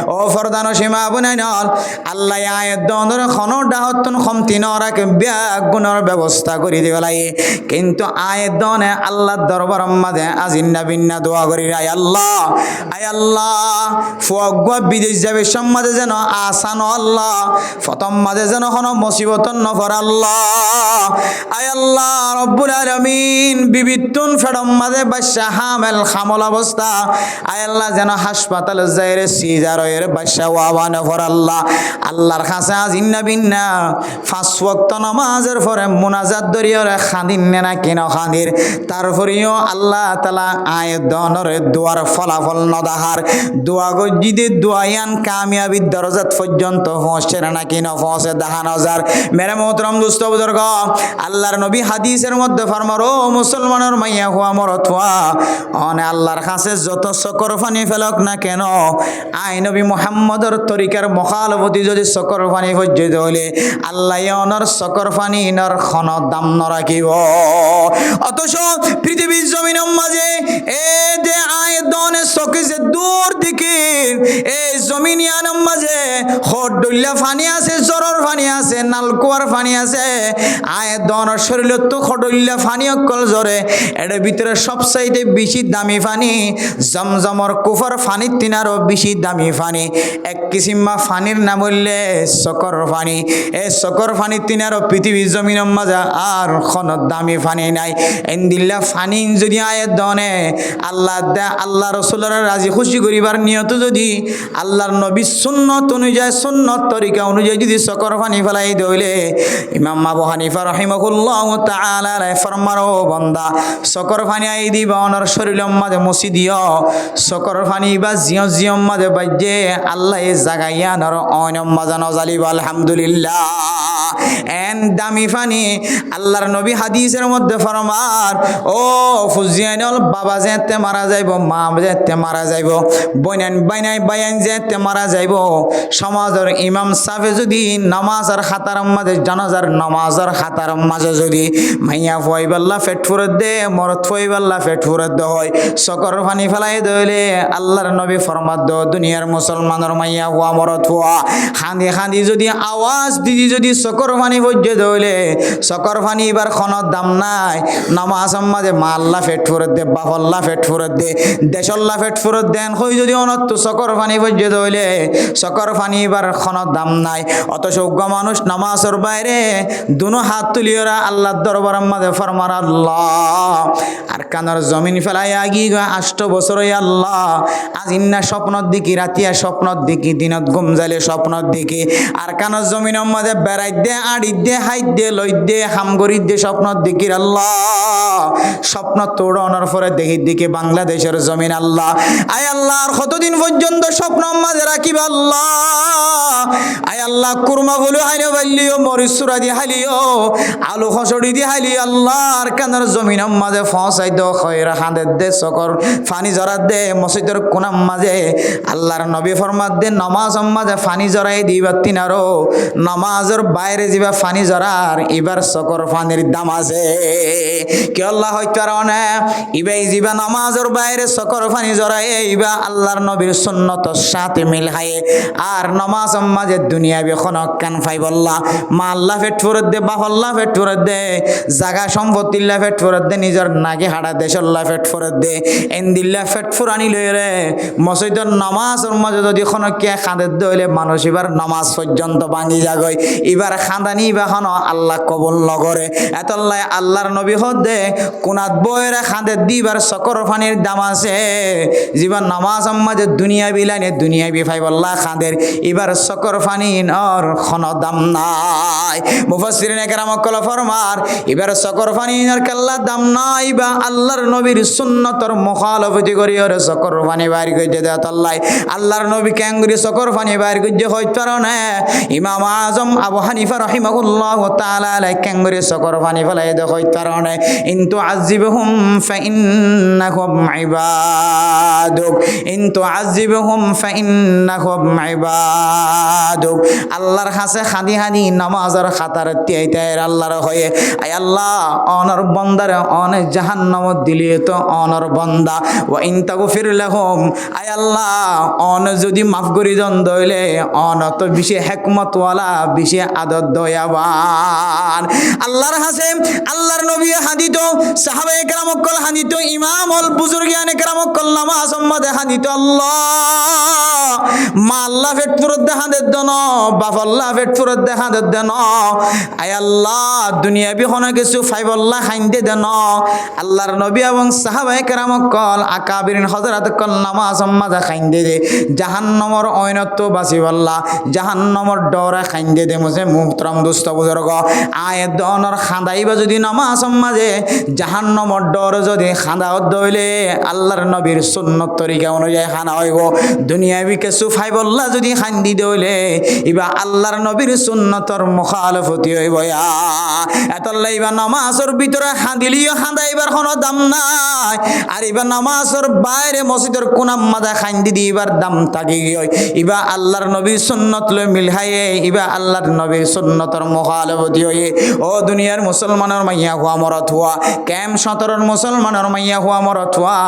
ও ফরদান সীমা বুনাই নল আল্লাহ আয়ের দনের খনর ডাহতন খমতি নরাকে ব্যাগ গুণর ব্যবস্থা করে দিব লাগে কিন্তু আয়ের দনে আল্লাহর দরবার মাঝে আজিন্না বিন্না দোয়া করি আয় আল্লাহ ফুয়া বিদেশ যাবে সম্মাদে যেন আসান আল্লাহ প্রথম মাঝে যেন কোনো মুসিবত নফর আল্লাহ আয় আল্লাহ রব্বুল আলামিন বিবিতুন ফেডম মাঝে বাদশা হামেল খামল অবস্থা আয় আল্লাহ যেন হাসপাতাল যাইরে সিজারের বাদশা ওয়াবা নফর আল্লাহ আল্লাহর কাছে আজিন্না বিন্না 5 ওয়াক্ত নামাজের পরে মুনাজাত দরিয়রে খাদিন না কেন খাদির তারপরেও আল্লাহ তাআলা আয়ের দনের দুয়ার ফলাফল নদাহার দোয়া গজিদে দোয়ায়ান কামিয়াবি দরজাত পর্যন্ত পৌঁছে না কি না পৌঁছে দাহান হাজার মেরে মোহতরম দোস্ত বুজুর্গ আল্লাহর নবী হাদিসের মধ্যে ফরমার ও মুসলমানের মাইয়া হুয়া মরত হুয়া অনে আল্লাহর কাছে যত সকর পানি ফেলক না কেন আই নবী মুহাম্মদর তরিকার মুখালফতি যদি সকর পানি পর্যন্ত হইলে আল্লাহ অনর সকর পানি ইনর খন দাম নরাখিব অথচ পৃথিবীর জমিনের মাঝে এ যে আয় দনে সকিছে দূর দিকে এই জমিনিয়ানের মাঝে হডুল্লা পানি আছে জরর পানি আছে নালকুয়ার পানি আছে আয় দনের শরীরে তো হডুল্লা পানি অকল জরে এর ভিতরে সবচাইতে বেশি দামি পানি জমজমর কুফর পানির তিনারও বেশি দামি পানি এক কিসিমা পানির নাম হইলে সকর পানি এই সকর পানির তিনারও পৃথিবীর জমিনের মাঝে আর কোন দামি পানি নাই এন্দিল্লা পানি যদি আয়ের দনে আল্লাহ রসুলের রাজি খুশি করিবার নিয়ত যদি আল্লাহর নবীর সুন্নত অনুযায়ী সুন্নত তরিকা অনুযায়ী যদি সকর পানি ফেলাই দইলে ইমাম আবু হানিফা রাহিমাহুল্লাহ তাআলা ফরমারো বান্দা সকর পানি আই দিবা ওনার শরীরের মাঝে মুছি দিও সকর পানি বা জিয়ম মাঝে বাজে আল্লাহ এ জাগাইয়ানোর অয়নম মাঝে নজালিব আলহামদুলিল্লাহ এন দামি পানি আল্লাহর নবী হাদিসের মধ্যে ফরমার ও ফুজিয়ানল বাবা যেতে মারা যাইব মা যেতে মারা যাইব বাইনাই যেতে মারা যাইব সমাজের ইমাম সাহেব যদি নামাজের খাতার মাঝে জানাজার নামাজের খাতার মাঝে যদি মাইয়া ফয়বাল্লা ফেট ফুরত দে মরত ফয়বাল্লা ফেট ফুরত দে হয় সকর পানি ফেলাই দইলে আল্লাহর নবী ফরমাত দ দুনিয়ার মুসলমানের মাইয়া হুয়া মরত হুয়া খান্দি যদি আওয়াজ দিদি যদি সকর পানি বজ্জে দইলে সকর পানি এবার খনত দাম নাই নামাজের মাঝে মা আল্লাহ ফেট ফুরত দে বাপল্লা ফেট ফুরত দে দেশল্লা ফেট ফুরত দেন হই যদি অনত সকর পানি বজ্জে দইলে সকর পানি এবার কোনো দাম নাই। অথচ মানুষ নামাজের বাইরে দুনো হাত তুলিওরা আল্লাহর দরবারের মাঝে ফরমান আল্লাহ আর কানার জমিন ফেলাই আগি 8 বছর আল্লাহ আজ ইন্না স্বপ্নর দিকে রাতিয়া স্বপ্নর দিকে দিনত ঘুম যাইলে স্বপ্নর দিকে আর কানার জমিনের মাঝে বেড়াই দে আড়ি দে হাইট দে লই দে হামগরি দে স্বপ্নর দিকে আল্লাহ স্বপ্ন তোড়ানোর পরে দেখি দিকে বাংলাদেশের জমিন আল্লাহ আয় আল্লাহ আর কতদিন পর্যন্ত স্বপ্ন মাঝে রাখিব আল্লাহ আয় আল্লাহ কুরমা বলে হাইলে বাল্লিও মরিচুরা দি হালিও আলু খসড়ি দি হালি আল্লাহ আর কানার জমিনের মাঝে ফসাই দো খয়রা হাঁদের দে চকর ফানি জরাত দে মসজিদের কোনার মাঝে আল্লাহর নবী ফরমাত দে নামাজের মাঝে ফানি জরাই দিবার তিনারো নামাজের বাইরে যাবা ফানি জরার এবার চকর ফানির দাম আছে কি আল্লাহ হইতে না ইবাই যাবা নামাজের বাইরে চকর ফানি জরাই ইবা আল্লাহর নবীর সুন্নতর সাথে মিল হায়ে আর নামাজের মাঝে দুনিয়া বেখন কান ফাই বল্লা মা আল্লাহ ফেট ফরত দে বাপ আল্লাহ ফেট ফরত দে জাগা সম্পত্তিল্লা ফেট ফরত দে নিজের নাগে হাড়া দেশল্লা ফেট ফরত দে এন্দিল্লা ফেট ফুরানি লই রে মসজিদের নামাজের মাঝে যদি খনকে খাঁদের দইলে মানুষ এবার নামাজ পর্যন্ত ভাঙি যাগই এবার খাঁদানি এবার খন আল্লাহ কবুল নগরে এতল্লাই আল্লাহর নবী হদ দে কোনাত বইরে খাঁদের দিবার চকর ফানির দাম আছে জীবন নামাজের মাঝে দুনিয়া বিলাইনে দুনিয়া বিফাই বল্লা খাঁদের এবার চকর ফানি নর খন দাম নাই মুফাসসিরিন একরাম কল ফরমার এবার চকর ফানি নর কাল্লা দাম নাই বা আল্লাহর নবীর সুন্নতর মুখালফতি করি ওরে চকর ফানি বাইর কইতে দে আল্লাহ আল্লাহর নবী ক্যাঙ্গুরি চকর ফানি বাইর কইতে হইতে পারো না ইমাম আজম আবু হানিফা রাহিমাহুল্লাহ তাআলা আলাই ক্যাঙ্গুরি চকর ফানি ফেলাই দে হইতে পারো না ইনতু আযিবহুম ফাইন্নাহুম ইবাদুক ইনতু আযিবহুম ফাইন্নাহুম ইবাদুক আল্লাহর কাছে খাদি হাদি নামাজের খাতার তিয়াইতায়ের আল্লাহর হয়ে আয় আল্লাহ অনর বন্দার অন জাহান্নামত দিলি তো অনর বন্দা ওয়া ইন তাগফির লাহুম আয় আল্লাহ অন যদি মাফ করি জন দইলে অন তো বেশি হিকমত ওয়ালা বেশি আদর দয়াবান আল্লাহর কাছে আল্লাহর নবী হাদিত সাহাবায়ে কেরাম কল হাদিত ইমাম আল বুজুর্গানে কেরাম কল নামাজ সম্মাদে হাদিত আল্লাহ মা আল্লাহ ফেট ফুরত দেখা দে দন বাপ আল্লাহ ফেট ফুরত দেখা দে দেন আয় আল্লাহ দুনিয়া বিহনে কিছু ফাইব আল্লাহ খাইন্দে দেন আল্লাহর নবী এবং সাহাবায়ে কেরাম কল আকাবিরিন হযরত কল নামাজ সম্মাদে খাইন্দে দে জাহান্নামর অয়নত বাসি আল্লাহ জাহান্নামর ডরে খাইন্দে দে মুজে মুহতারাম দোস্ত বুজুর্গ আয় দনর খাঁদাইবা যদি নামাজ সম্মাদে জাহান্নামর ডর যদি খাঁদাও দইলে আল্লাহর নবীর সুন্নত তরিকা অনুযায়ী খানা হইব দুনিয়া বি কিছু ফাইব আল্লাহ যদি খান্দি দইলে ইবা আল্লাহর নবীর সুন্নতর মুখালফতি হইব এতল্লা ইবা নামাজের ভিতরে হাঁদিলিও হাঁদাইবার কোনো দাম নাই আর ইবা নামাজের বাইরে মসজিদের কোনাম মাদা খান্দি দিবার দাম থাকি গই ইবা আল্লাহর নবীর সুন্নত লই মিলহায়ে ইবা আল্লাহর নবীর সুন্নতর মুখালফতি হয়ে ও দুনিয়ার মুসলমানের মাইয়া হুয়া মরত হুয়া ক্যাম 17 মুসলমানের মাইয়া হুয়া মরত হুয়া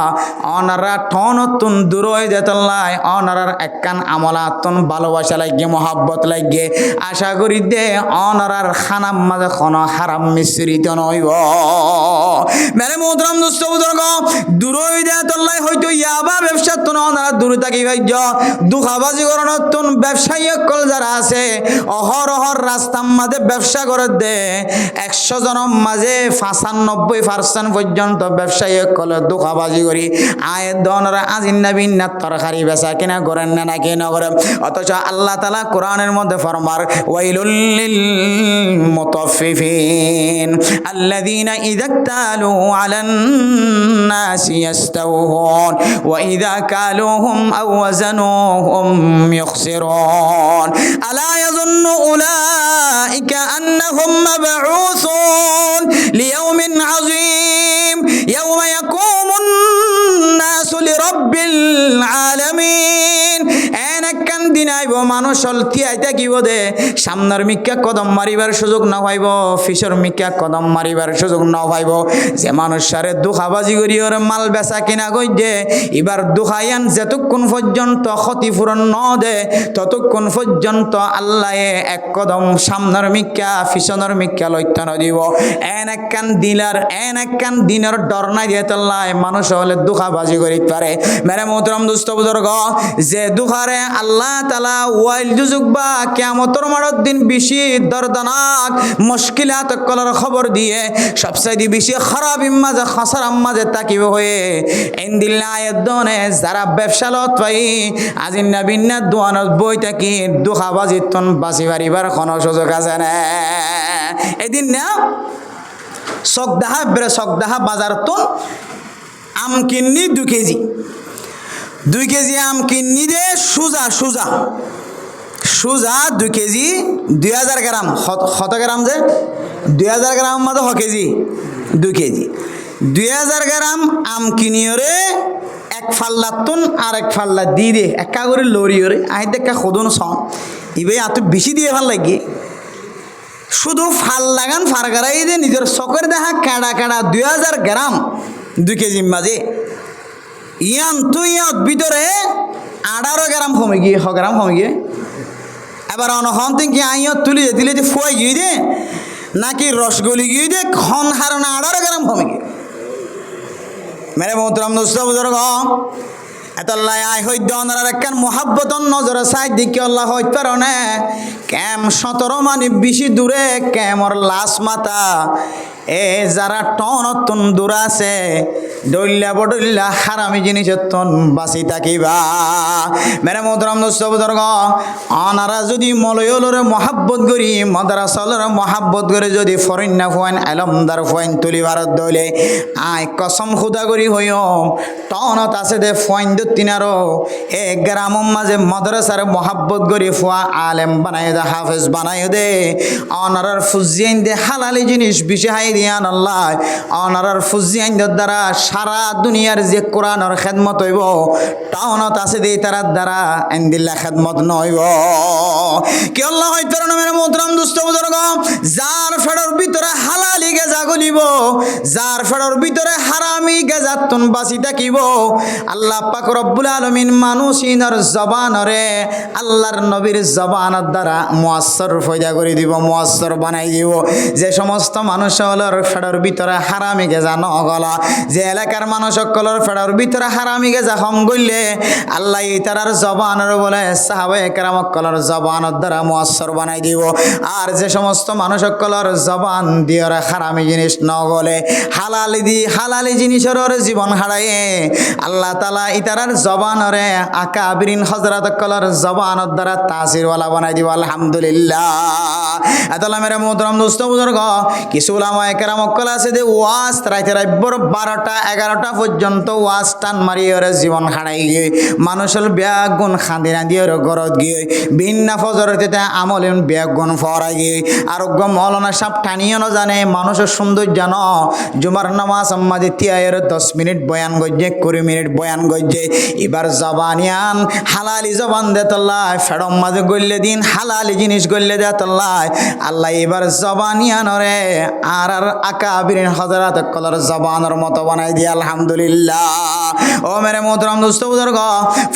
অনারা ঠনতুন দূর হয়ে যেতল্লাই অনারার একখান আমলাতুন ভালোবাসা লাগে মহাব্বত লাগে আশা করি দে অনারার খানাম মাঝে কোনো হারাম মিশ্রিত নইব মেরে মুহতারাম দোস্ত বুজুর্গ দূর হয়ে যেতল্লাই হয়তো ইয়াবা ব্যবসা তুন অনারা দূর থাকি ভাইজ দুখাবাজি করণতুন ব্যবসায়ী কল যারা আছে অহরহর রাস্তার মাঝে ব্যবসা করে দে 100 জনের মাঝে 95% পর্যন্ত ব্যবসায়ী কলে দুখাবাজি করি আয় দনরা আজিন্না বিন্না তরকারি বেচা কিনা করেন না নাকি না করেন অথচ আল্লাহ তাআলা কোরআনের মধ্যে ফরমার ওয়াইলুল লিল মুতাফফিফিন আল্লাযীনা ইযা তালু আলান নাসি ইস্তাওহুন ওয়া ইযা কালুহুম আও ওয়াজানুহুম ইখসিরুন আলা ইয়াযুন্নু উলাইকা আন্নাহুম মাবউসুন লিয়াউমিন আযীম ইয়াওমা ইয়াকুমুন নাসু লিরাব্বিল আলামিন এনাকান দিন আইব মানুষ তিয়াইতে কি বদে সামনের মিক্কা কদম মারিবার সুযোগ না পাইব ফিসর মিক্কা কদম মারিবার সুযোগ না পাইব যে মানুষারে দুখাবাজি করি ওর মাল বেচা কিনা কই দে এবার দুখায়ান যতক্ষণ পর্যন্ত ক্ষতিপূরণ ন দে ততক্ষণ পর্যন্ত আল্লাহ এক কদম সামনের মিক্কা ফিসনের মিক্কা লইতে ন দিব এনাকান দিনের ডর নাই দিয়ে তল্লায় মানুষ হলে দুখাবাজি করি পারে মেরে মোহতরম দুস্থ বুজুর্গ যে দুখারে আল্লাহ তালা ওয়াইল দুজুক বা কিয়ামতর মারত দিন বেশি দর্দনাক মুশকিলাত কলার খবর দিয়ে সবচাইতে বেশি খারাপ মাঝে খাসারাম মাঝে তাকিব হয়ে ইন্দিল্লা আয়াত দনে যারা ব্যবসালত পাই আজিন না বিন্না দোয়ানত বই থাকি দুখাবাজিত তন বাঁচি পারিবার কোনো সুযোগ আছে না এদিন না সকদাহা বাজার তন আম কিন্নি 2 কেজি 2 কেজি আম কিন্নি দে সুজা 2 কেজি 2000 গ্রাম কত গ্রাম যে 2000 গ্রাম মতো কেজি 2 কেজি 2000 গ্রাম আম কিনিওরে এক ফাল্লা তুন আর এক ফাল্লা দি দে একা করে লরি ওরে আই দেখা খোদন সন ইবে এত বেশি দিয়ে ভাল লাগে শুধু ফাল লাগান ফারগারাই দে নিজের চকের দেখা কাড়া 2000 গ্রাম 2 কেজি মাঝে ইয়ান তুই ভিতরে 18 গ্রাম কমে গিয়ে 100 গ্রাম কমে গিয়ে এবার অনখন থেকে আইয়ত তুলি দিলে যে ফুয়াই গিয়ে দে নাকি রসগোলি গিয়ে দে খন হারনা 18 গ্রাম কমে গিয়ে মেরে মোহতরম দোস্ত বুজুর্গ এতল্লাই আই হইদ অনার একখান মোহাব্বতন নজর সাইড দিকে আল্লাহ হইত পারো না ক্যাম 17 মানে বেশি দূরে ক্যামর লাশ মাথা এ যারা টনতন দূর আছে ডইল্লা বডইল্লা হারামি জিনিসের তন বাঁচি থাকিবা মেরে মোহতরম দোস্ত বুজুর্গ অনারা যদি মলয়লরে মহাব্বত করি মাদ্রাসালরে মহাব্বত করে যদি ফরিন্না ফুয়াইন আলমদার ফুয়াইন তুলিবার দইলে আই কসম খুদা করি হইও টনত আছে দে ফুয়াইন তিনারো এ গ্রামম মাঝে মাদ্রাসার মহাব্বত করি ফুয়া আলেম বানাই দে হাফেজ বানাই দে অনারার ফুজিয়াইন দে হালালি জিনিস বিশাই দিয়ান আল্লাহ অনারার ফুজিয়াইন দ্বারা সারা দুনিয়ার যে কোরআনের খেদমত হইব টাউনত আছে দে তার দ্বারা ইনদিল্লাহ খেদমত নইব কি আল্লাহ হইতো না মেরে মোহতরম দুষ্ট বুজুর্গ যার ফেডর ভিতরে হালালি গেজা গলিব যার ফেডর ভিতরে হারামি গেজাতুন বাঁচি থাকিব আল্লাহ পাক রব্বুল আলামিন মানুষিনার জবানরে আল্লাহর নবীর জবানের দ্বারা মুয়াসসর ফয়দা করে দিব মুয়াসসর বানাই দিব যে সমস্ত মানুষ হলর ফেডর ভিতরে হারামি গেজা নগলা যে এলাকার মানুষ সকলের ফেডর ভিতরে হারামি গেজা হম গইলে আল্লাহ তারার জবানের বলে সাহাবায়ে কেরাম সকলের জবানের দ্বারা মুয়াসসর বানাই দিব আর যে সমস্ত মানুষ সকলের জবান দিয়ে হারামি জিনিস নগলে হালালি জিনিসের জীবন হারায়ে আল্লাহ তাআলা ইতারার জবানরে আকাবিরিন হযরত কলর জবানের দ্বারা তাসিরওয়ালা বানাই দিব আলহামদুলিল্লাহ এতলা মেরে মোহতরম দোস্ত বুজুর্গ কিছু উলামায়ে কেরাম কল আছে যে ওয়াজ রাইতে রাইবর 12টা 11টা পর্যন্ত ওয়াজ টান মারিয়ে জীবন হারাই গিয়ে মানুষের ব্যাগুন খান্দিনা দিয়ে গরত গিয়ে ভিন্ন ফজরতে আমলেন ব্যাগুন ফরাই গিয়ে আরোগ্য মৌলানা সাহেব টানিও না জানে মানুষের সৌন্দর্য ন জুমার নামাজ আম্মাদি তিয়ায়ের 10 মিনিট বয়ান গজ্জে 20 মিনিট বয়ান গজ্জে এবার জবানিয়ান হালালি জবান দেতল্লাহ ফেরম মাঝে গল্লে দিন হালালি জিনিস গল্লে দেতল্লাহ আল্লাহ এবার জবানিয়ান রে আর আকাবিরিন হযরত কলর জবানের মতো বানাই দিয়ে আলহামদুলিল্লাহ ও মেরে মোহতরম দোস্ত বুজুর্গ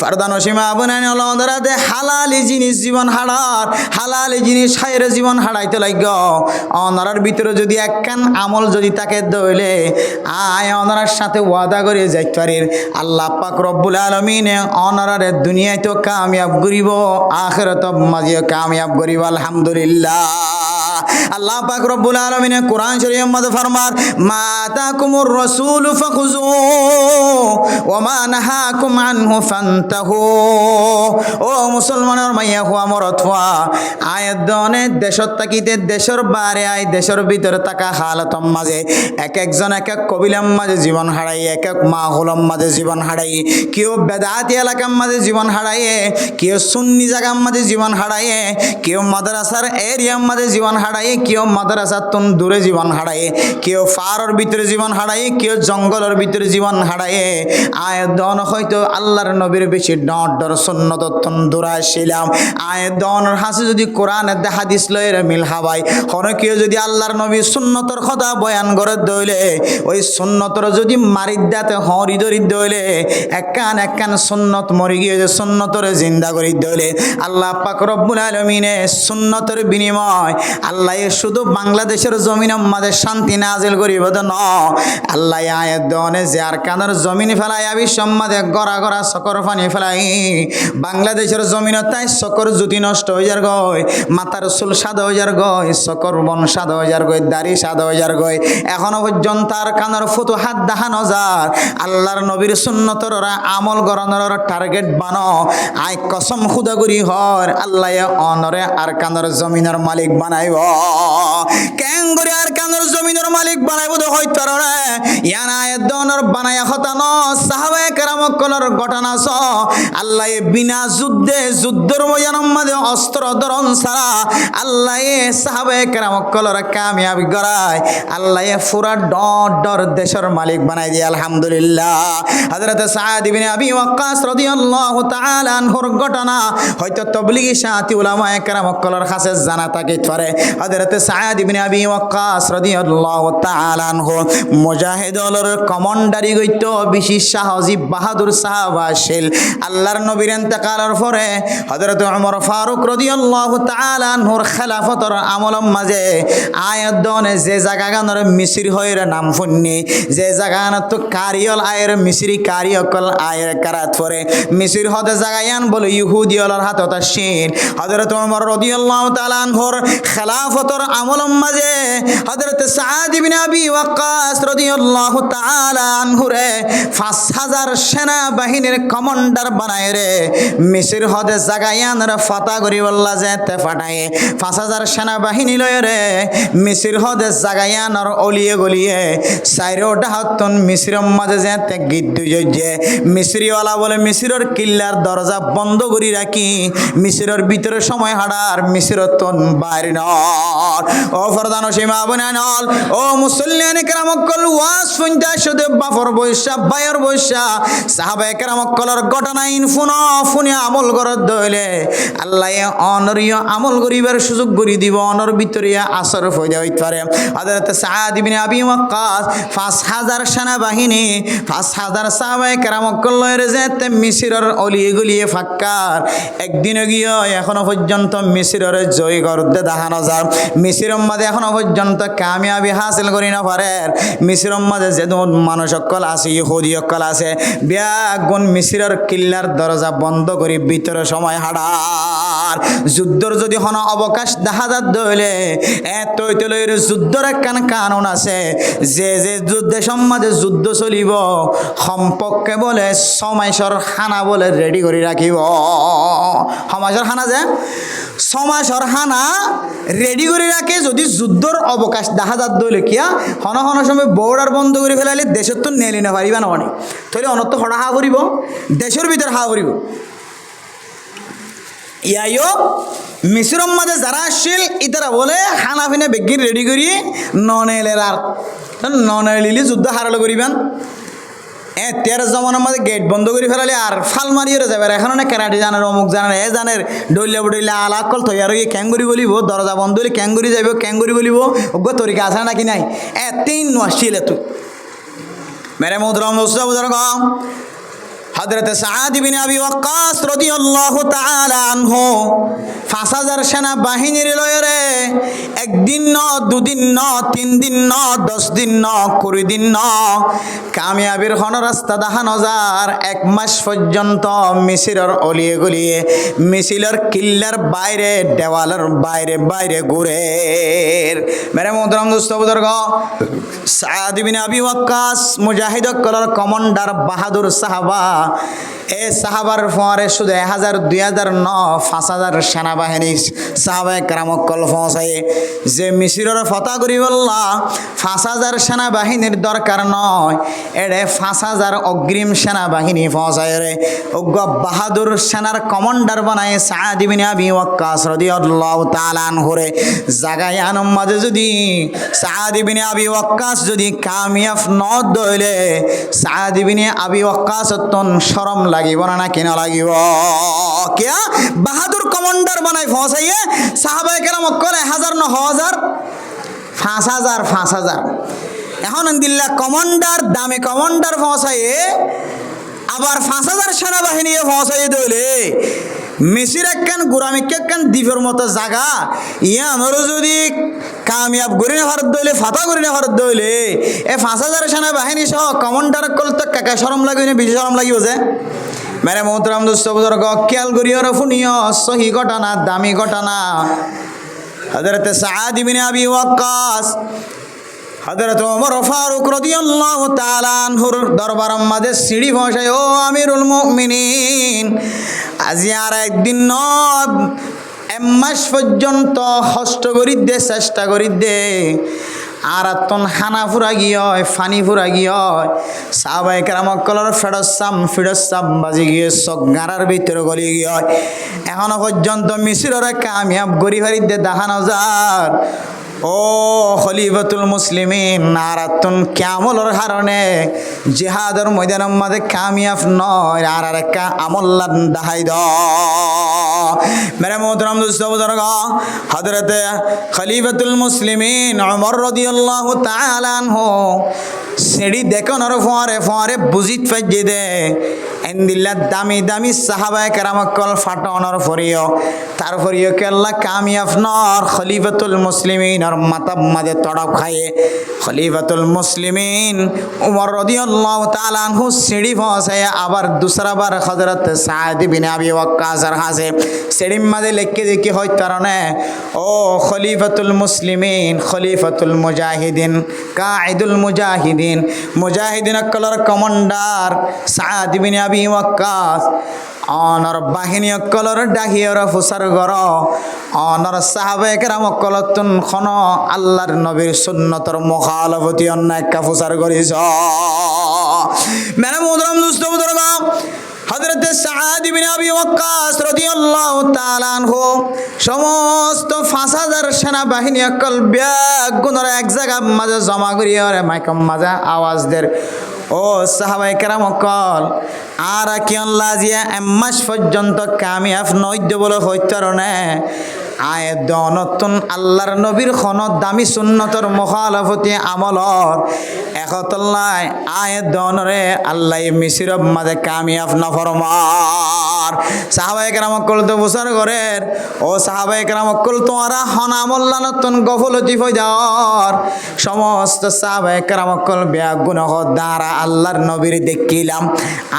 ফরদান সীমা বনানি আল্লাহ দে হালালি জিনিস জীবন হারার হালালি জিনিস হায়রে জীবন হারাইতে লাগ অনারার ভিতরে যদি একখান আমল যদি তাকে দইলে আয় অনারার সাথে ওয়াদা করে যাইতে পারির আল্লাহ পাক রব্বুল আলামিন অনারারে দুনিয়ায় তো কামিয়াব করিব আখিরাত মাঝে কামিয়াব করিব আলহামদুলিল্লাহ আল্লাহ পাক রব্বুল আলামিন কোরআন শরীফের মধ্যে ফরমান মা তাকুমুর রাসূল ফাখুযু ওয়া মা নাহাকুম আনহু ফান্তাহু ও মুসলমানের মাইয়া হুয়া মরত হুয়া আয়াত দনে দেশত তাকিতে দেশের বারে আই দেশের ভিতরে থাকা হালাতম মাঝে এক একজন এক এক কবিলাম মাঝে জীবন হারাই এক এক মাহলম মাঝে জীবন হারাই কেউ বেদাতি এলাকার মাঝে জীবন হারাইয়ে কেউ সুন্নি জায়গার মাঝে জীবন হারাইয়ে কেউ মাদ্রাসার এরিয়ার মাঝে জীবন হারাইয়ে কেউ মাদ্রাসার তুন দূরে জীবন হারাইয়ে কেউ ফারর ভিতরে জীবন হারাইয়ে কেউ জঙ্গলের ভিতরে জীবন হারাইয়ে আয়াত দন হয়তো আল্লাহর নবীর বেশি ডর সুন্নত তুন দূরে ছিলাম আয়াত দনের হাসে যদি কোরআনের হাদিস লয়ের মিল হাবাই হন কেউ যদি আল্লাহর নবী সুন্নতর কথা বয়ান করে দইলে ওই সুন্নতর যদি মারিদাতে হরি ধরি দইলে একখান সুন্নত মরি গিয়ে সুন্নতর জিন্দা করি দইলে আল্লাহ পাক রব্বুল আলামিনে সুন্নতের বিনিময় আল্লাহ আল্লাহ শুধু বাংলাদেশের জমিন আমাদের শান্তি নাজিল করিব তো ন আল্লাহ আয়াত দনে যে আর কানের জমিন ফেলাই আবি সম্মাদে গড়া গড়া সকর পানি ফেলাই বাংলাদেশের জমিন তাই সকর জুতি নষ্ট হয়ে যার গয় মাথার চুল সাদ হয়ে যার গয় সকর বন সাদ হয়ে যার গয় দাড়ি সাদ হয়ে যার গয় এখনো পর্যন্ত আর কানের ফুটু হাত দেখানো যার আল্লাহর নবীর সুন্নতর আমল গড়ানোর টার্গেট বানো আই কসম খুদা করি হর আল্লাহ অনরে আর কানের জমিনের মালিক বানাইব কেন করে আর কানের জমিনের মালিক বানাইব তো হইত রে ইয়ানা এদনর বানায়া হতানো সাহাবায়ে কেরাম কলর ঘটনা স আল্লাহ বিনা যুদ্ধের ময়দানের মধ্যে অস্ত্র ধরন ছাড়া আল্লাহ সাহাবায়ে কেরাম কলর কামিয়াবি গড়ায় আল্লাহ পুরা ডর দেশের মালিক বানাই দিয়ে আলহামদুলিল্লাহ হযরত সাদ ইবনে আবি ওয়াক্কাস রাদিয়াল্লাহু তাআলা আনহুর ঘটনা হয়তো তাবলীগী সাথী উলামায়ে কেরাম কলর কাছে জানা থাকে পারে হযরত সাদ ইবনে আবি ওয়াক্কাস রাদিয়াল্লাহু তাআলা আনহু মুজাহিদুল কমান্ডারি গইতো বিশেষ সাহসী বাহাদুর সাহাবা ছিল আল্লাহর নবীর ইন্তেকালের পরে হযরত ওমর ফারুক রাদিয়াল্লাহু তাআলা আনহুর খেলাফতের আমলের মাঝে আয়াত দনে যে জায়গাগানোর মিসরি হয়ের নাম শুননি যে জায়গাগান তো কারিয়ল আয়ের মিসরি কারিয়কল আয়ের কারাত পরে মিসরি হতে জায়গায়ান বলে ইহুদিয়লর হাতত আসেন হযরত ওমর রাদিয়াল্লাহু তাআলা আনহুর খেলাফতের আমলের মাঝে হযরত সাদ ইবনে আবি ওয়াক্কাস রাদিয়াল্লাহু তাআলা আনহুরে 5000 সেনা বাহিনীর কমান্ডার বানায় রে মিসর হদে জাগায়ান রে ফাতা করি বললা যেতে ফাটায় 5000 সেনা বাহিনী লয় রে মিসর হদে জাগায়ান আর অলিয়ে গলিয়ে চাইরোটা হাতন মিসরের মাঝে যেতে গিদ্দু জজ্জে মিসরিওয়ালা বলে মিসরের কিল্লার দরজা বন্ধ করি রাখি মিসরের ভিতরে সময় হাড়ার মিসরের তন বাইরে নর ও ফরদানো সীমা বনানল ও মুসল্লিয়ান কেরামকল ওয়াজ শুনতে শুধু বাফর বৈশা বায়র বৈশা সাহাবায়ে কেরামকলর ঘটনা ফোনে আমল করার দইলে আল্লাহ অনরীয় আমল করিবার সুযোগ করে দিব অনর ভিতরে আসর ফয়দা হইতে পারে হযরত সাদ ইবনে আবি ওয়াক্কাস 5000 সেনাবাহিনী 5000 সাহাবায়ে কেরামকল লয়ের যেতে মিসরের অলিয়ে গলিয়ে ফাক্কার একদিন গিয়ে এখনো পর্যন্ত মিসরের জয় করতে দেখানো যায় মিসরের মাঝে এখনো পর্যন্ত কামিয়াবি হাসিল করি না পারে মিসরের মাঝে যে মানুষ সকল আছে ইহুদি সকল আছে ব্যাগুন মিসরের কিল্লার দরজা বন্ধ করে ভিতরে সময় হাড়ার যুদ্ধর যদি হন অবকাশ দেখা যাত দইলে তৈতলের যুদ্ধর একখান কানুন আছে যে যুদ্ধের সমাজে যুদ্ধ চলিব সম্পর্কে বলে সমাজের খানা বলে রেডি করে রাখিব সমাজের খানা যে সমাজের খানা রেডি করে রাখে যদি যুদ্ধর অবকাশ দেখা যাত দইলে কিয়া হন হন সময় বর্ডার বন্ধ করে ফেলালে দেশের তো নেলি না পারিবা না অনেক তাহলে অনত হড়া হা করিব দেশের ভিতরে হা করিব ইয়াইও মিশ্রম মাঝে যারা আসছিল ইতারা বলে খানা ফিনে বেগির রেডি করি ননেলের আর ননেলিলি যুদ্ধ হারালো করিবেন তেরো জমানোর মাঝে গেট বন্ধ করে ফেলালে আর ফাল মারিয়ে যাবে এখন অনেক কেরাটি জানার অমুক জানার জানের ডইলে বডইলে আলাকল তৈয়ার হয়ে ক্যাঙ্গুরি বলিব দরজা বন্ধ হলে ক্যাঙ্গুরি যাইব ক্যাঙ্গুরি বলিব অজ্ঞ তরিকা আছে নাকি নাই তিন আসছিল তুই মেরে মোহতরম দোস্ত বুজুর্গ হযরত সাদ ইবনে আবি ওয়াক্কাস রাদিয়াল্লাহু তাআলা আনহু 5000 সেনা বাহিনীর লয়রে একদিন ন দুদিন ন তিন দিন ন 10 দিন ন 20 দিন ন কামিয়াবির হন রাস্তা দেখানো যার 1 মাস পর্যন্ত মিসরের অলিয়ে গলিয়ে মিসিলের কিল্লার বাইরে দেওয়ালের বাইরে বাইরে ঘুরে মেরে মোহতরম দোস্ত বুজুর্গ সাদ ইবনে আবি ওয়াক্কাস মুজাহিদ কলর কমান্ডার বাহাদুর সাহাবা এ সাহাবার ফরে শুধু 1000 2000 ন 5000 সেনাবাহিনী সাহাবায়ে কেরামকল পৌঁছায় যে মিসরের ফতা করি বললা 5000 সেনাবাহিনীর দরকার নয় এড়ে 5000 অগ্রিম সেনাবাহিনী পৌঁছায় রে অজ্ঞ বাহাদুর সেনার কমান্ডার বানায় সাদ ইবনে আবি ওয়াক্কাস রাদিয়াল্লাহু তাআলা আনহুরে জাগায় আনম মাঝে যদি সাদ ইবনে আবি ওয়াক্কাস যদি কামিয়াব ন দইলে সাদ ইবনে আবি ওয়াক্কাস তন শরম লাগিব না কেন লাগিব কিয়া বাহাদুর কমান্ডার বানাই পৌঁছাইয়ে সাহাবায়ে কেরাম করে 1000 ন 1000 5000 এখন দিল্লা কমান্ডার দামে কমান্ডার পৌঁছাইয়ে আবার 5,000 সেনাবাহিনী পৌঁছাই দইলে মিসির একখান গুরামিক একখান দ্বীপের মতো জায়গা ইয়া আমারও যদি কামিয়াব করি না ভারত দইলে ফাতা করি না ভারত দইলে 5,000 সেনাবাহিনী সহ কমান্ডার কল তো কাকা শরম লাগবে না বেশি শরম লাগিব যে মেরে মোহতরাম দোস্ত বুজুর্গ খেয়াল করিও ফুনিও সহি ঘটনা দামি ঘটনা হযরত সাদ ইবনে আবি ওয়াক্কাস হযরত ওমর ফারুক রাদিয়াল্লাহু তাআলা আনহুর দরবারের মাঝে সিঁড়ি বসায় ও আমিরুল মুমিনিন আজি আর একদিন এক মাস পর্যন্ত হস্ত করি দে চেষ্টা করি দে আর তন হানা ফুরা গিয়ে ফানি ফুরা গিয়ে সাহাবায়ে কেরাম কলর ফেডসাম বাজি গিয়ে চক গাড়ার ভিতরে গলি গিয়ে এখনো পর্যন্ত মিসিরের কামিয়াব গরি ফারিদে দেখানো যার ও খলিফাতুল মুসলিমিন নারাতুন কিয়ামলের কারণে জিহাদের ময়দানের মাঝে কামিয়াব নয় আর একটা আমল্লান দেখাই দ মেরে মোহতরম দোস্ত বুজুর্গ হযরত খলিফাতুল মুসলিমিন ওমর রাদিয়াল্লাহু তাআলা আনহু সিঁড়ি দেখানোর পরে বুঝিত পাইয়ে দে এন্দিল্লা দামি দামি সাহাবায়ে কেরাম কল ফাটানোর পরেও তারপরেও কেল্লা কামিয়াব নর খলিফাতুল মুসলিমিন আর মাতাব মাঝে তড়প খায়ে খলিফাতুল মুসলিমিন ওমর রাদিয়াল্লাহু তাআলা আনহু সিঁড়ি পৌঁছায় আবার দুসরা বার হযরত সাদ ইবনে আবি ওয়াক্কাসের কাছে সিঁড়ির মাঝে লেখকে দেখি হয় কারণে ও খলিফাতুল মুসলিমিন খলিফাতুল মুজাহিদিন কাঈদুল মুজাহিদিন মুজাহিদিন কলর কমান্ডার সাদ ইবনে আবি ওয়াক্কাস অনর বাহিনী কলর ডাহিয়র ফুসার গর অনর সাহাবায়ে কেরাম কলতুন খন আল্লাহর নবীর সুন্নতর মুখালাফতি অন্যায় কা ফুসার করিস মেরা মুহতরম দোস্ত বুজুর্গ হযরত সাদ ইবনে আবি ওয়াক্কাস রাদিয়াল্লাহু তাআলা আনহু সমস্ত 5,000 সেনাবাহিনী অকল ব্যাগুণর এক জায়গা মাঝে জমা করিয়া মাইকম মাঝে আওয়াজ দের ও সাহাবায়ে কেরাম অকল আর কিয়ন লাজিয়া মাস পর্যন্ত কামিয়াব নইদ্য বলে হইতারণে আয়ে দনতুন আল্লাহর নবীর খন দামি সুন্নতর মুখালাফতি আমলর একতল্লায় আয়ে দনরে আল্লাহ মিসিরব মাঝে কামিয়াব না ফরমার সাহাবায়ে কেরাম কল তো বুসার ঘরের ও সাহাবায়ে কেরাম কল তোরা হন আমল্লা নতুন গফলতি হই যাওয়ার সমস্ত সাহাবায়ে কেরাম কল বেগুন দ্বারা আল্লাহর নবীর দেখিলাম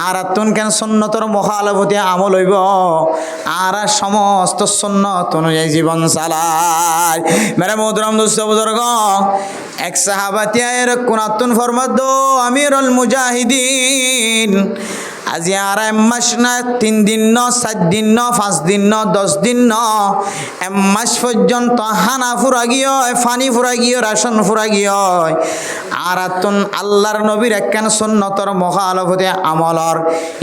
আর তুন কেন সুন্নতর মুখালাফতি আমল হইব আর সমস্ত সুন্নত অনুযায়ী জীবন চালায় মেরে মোহতরম দোস্ত বুজুর্গ এক সাহাবাতিয়ার কুনাতুন ফরমাদ আমিরুল মুজাহিদিন আজি আর মাস না 3 দিন ন 7 দিন ন 5 দিন ন 10 দিন ন মাস পর্যন্ত হানা ফুরা গিয়ে ফানি ফুরা গিয়ে রাশন ফুরা গিয়ে আর তুন আল্লাহর নবীর একখান সুন্নতর মুখালাফতে আমলর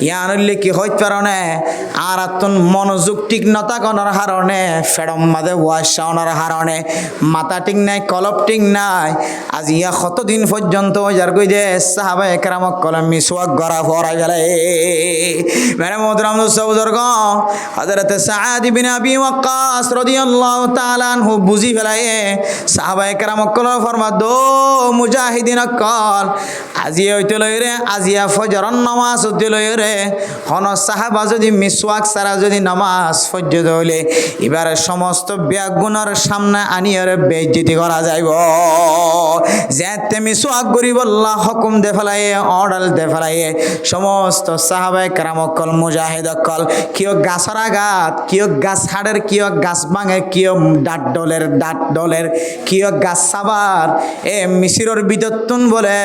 ইয়ানুল্লি কি হইত পারনে আর তুন মনোযোগ ঠিক নতা কোনর হারণে ফেডম মাঝে ওয়াশাওনার হারণে মাথা ঠিক নাই কলপ ঠিক নাই আজ ইয়া কতদিন পর্যন্ত যার কই দে সাহাবায়ে কেরাম কলম মিসওয়াক গরা ফরাই গেলে মেরে মোহতরম দোস্ত বুজুর্গ হযরত সাদ ইবনে আবি ওয়াক্কাস রাদিয়াল্লাহু তাআলা আনহু বুঝি ফেলায়ে সাহাবায়ে কেরাম কল ফরমাদ মুজাহিদিন কল আজি হইতে লইরে আজিয়া ফজরন নামাজ হইতে লইরে হন সাহাবা যদি মিসওয়াক সারা যদি নামাজ ফজর হইলে এবারে সমস্ত ব্যাগুণের সামনে আনিয়ারে বেইজ্জতি করা যাইব যেতে মিসওয়াক করি বল্লাহ হুকুম দে ফেলায়ে অর্ডার দে ফেলায়ে সমস্ত সাহাবায়ে কেরাম কল মুজাহিদ কল কিও গাছর আঘাত কিও গাছ হাড়ের কিও গাছ ভাঙে কিও ডাট ডলের কিও গাছ সাবার এ মিসিরর বিদত্তুন বলে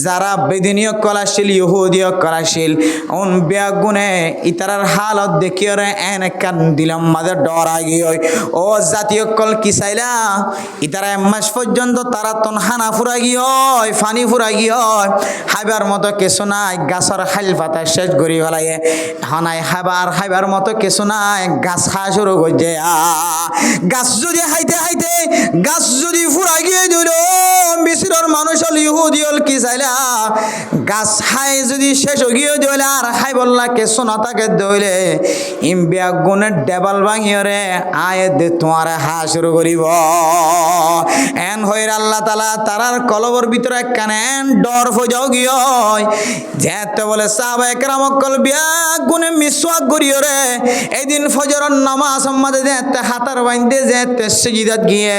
যারা বেদিনীয় কলাশীল ইহুদীয় কলাশীল উন বেগুনে ইতারার হালত দেখিয়রে এন কান দিলাম মাঝে ডরা গিয়ে ও জাতীয় কল কি চাইলা ইতারা মাস পর্যন্ত তারা তন হানা ফুরা গিয়ে ফানি ফুরা গিয়ে হাইবার মতো কিছু নাই গাছর খাইল পাতা শেষ করি ফেলাইয়ে হানাই হাইবার মতো কিছু নাই গাছ খাওয়া শুরু করছে গাছ যদি হাইতে গাছ যদি ফুরা গিয়ে দিল মিশরের মানুষ হল ইহুদি হল কি চাইলা গাছ হাই যদি শেষ গিয়ে দিলে আর হাই বললা কিছু না তাকে দইলে ইম বেগুনের ডেবাল ভাঙিয়রে আয় দে তোমার হা শুরু করিব এন হইর আল্লাহ তালা তারার কলবর ভিতরে একখান ডর ফজাও গিয়ে যেতে বলে সাহাবা একরাম অকল বিয়াক গুনে মিসওয়াক করিও রে এদিন ফজরের নামাজ সম্মাদে যেতে হাতার বাইন্দে যেতে সিজদাত গিয়ে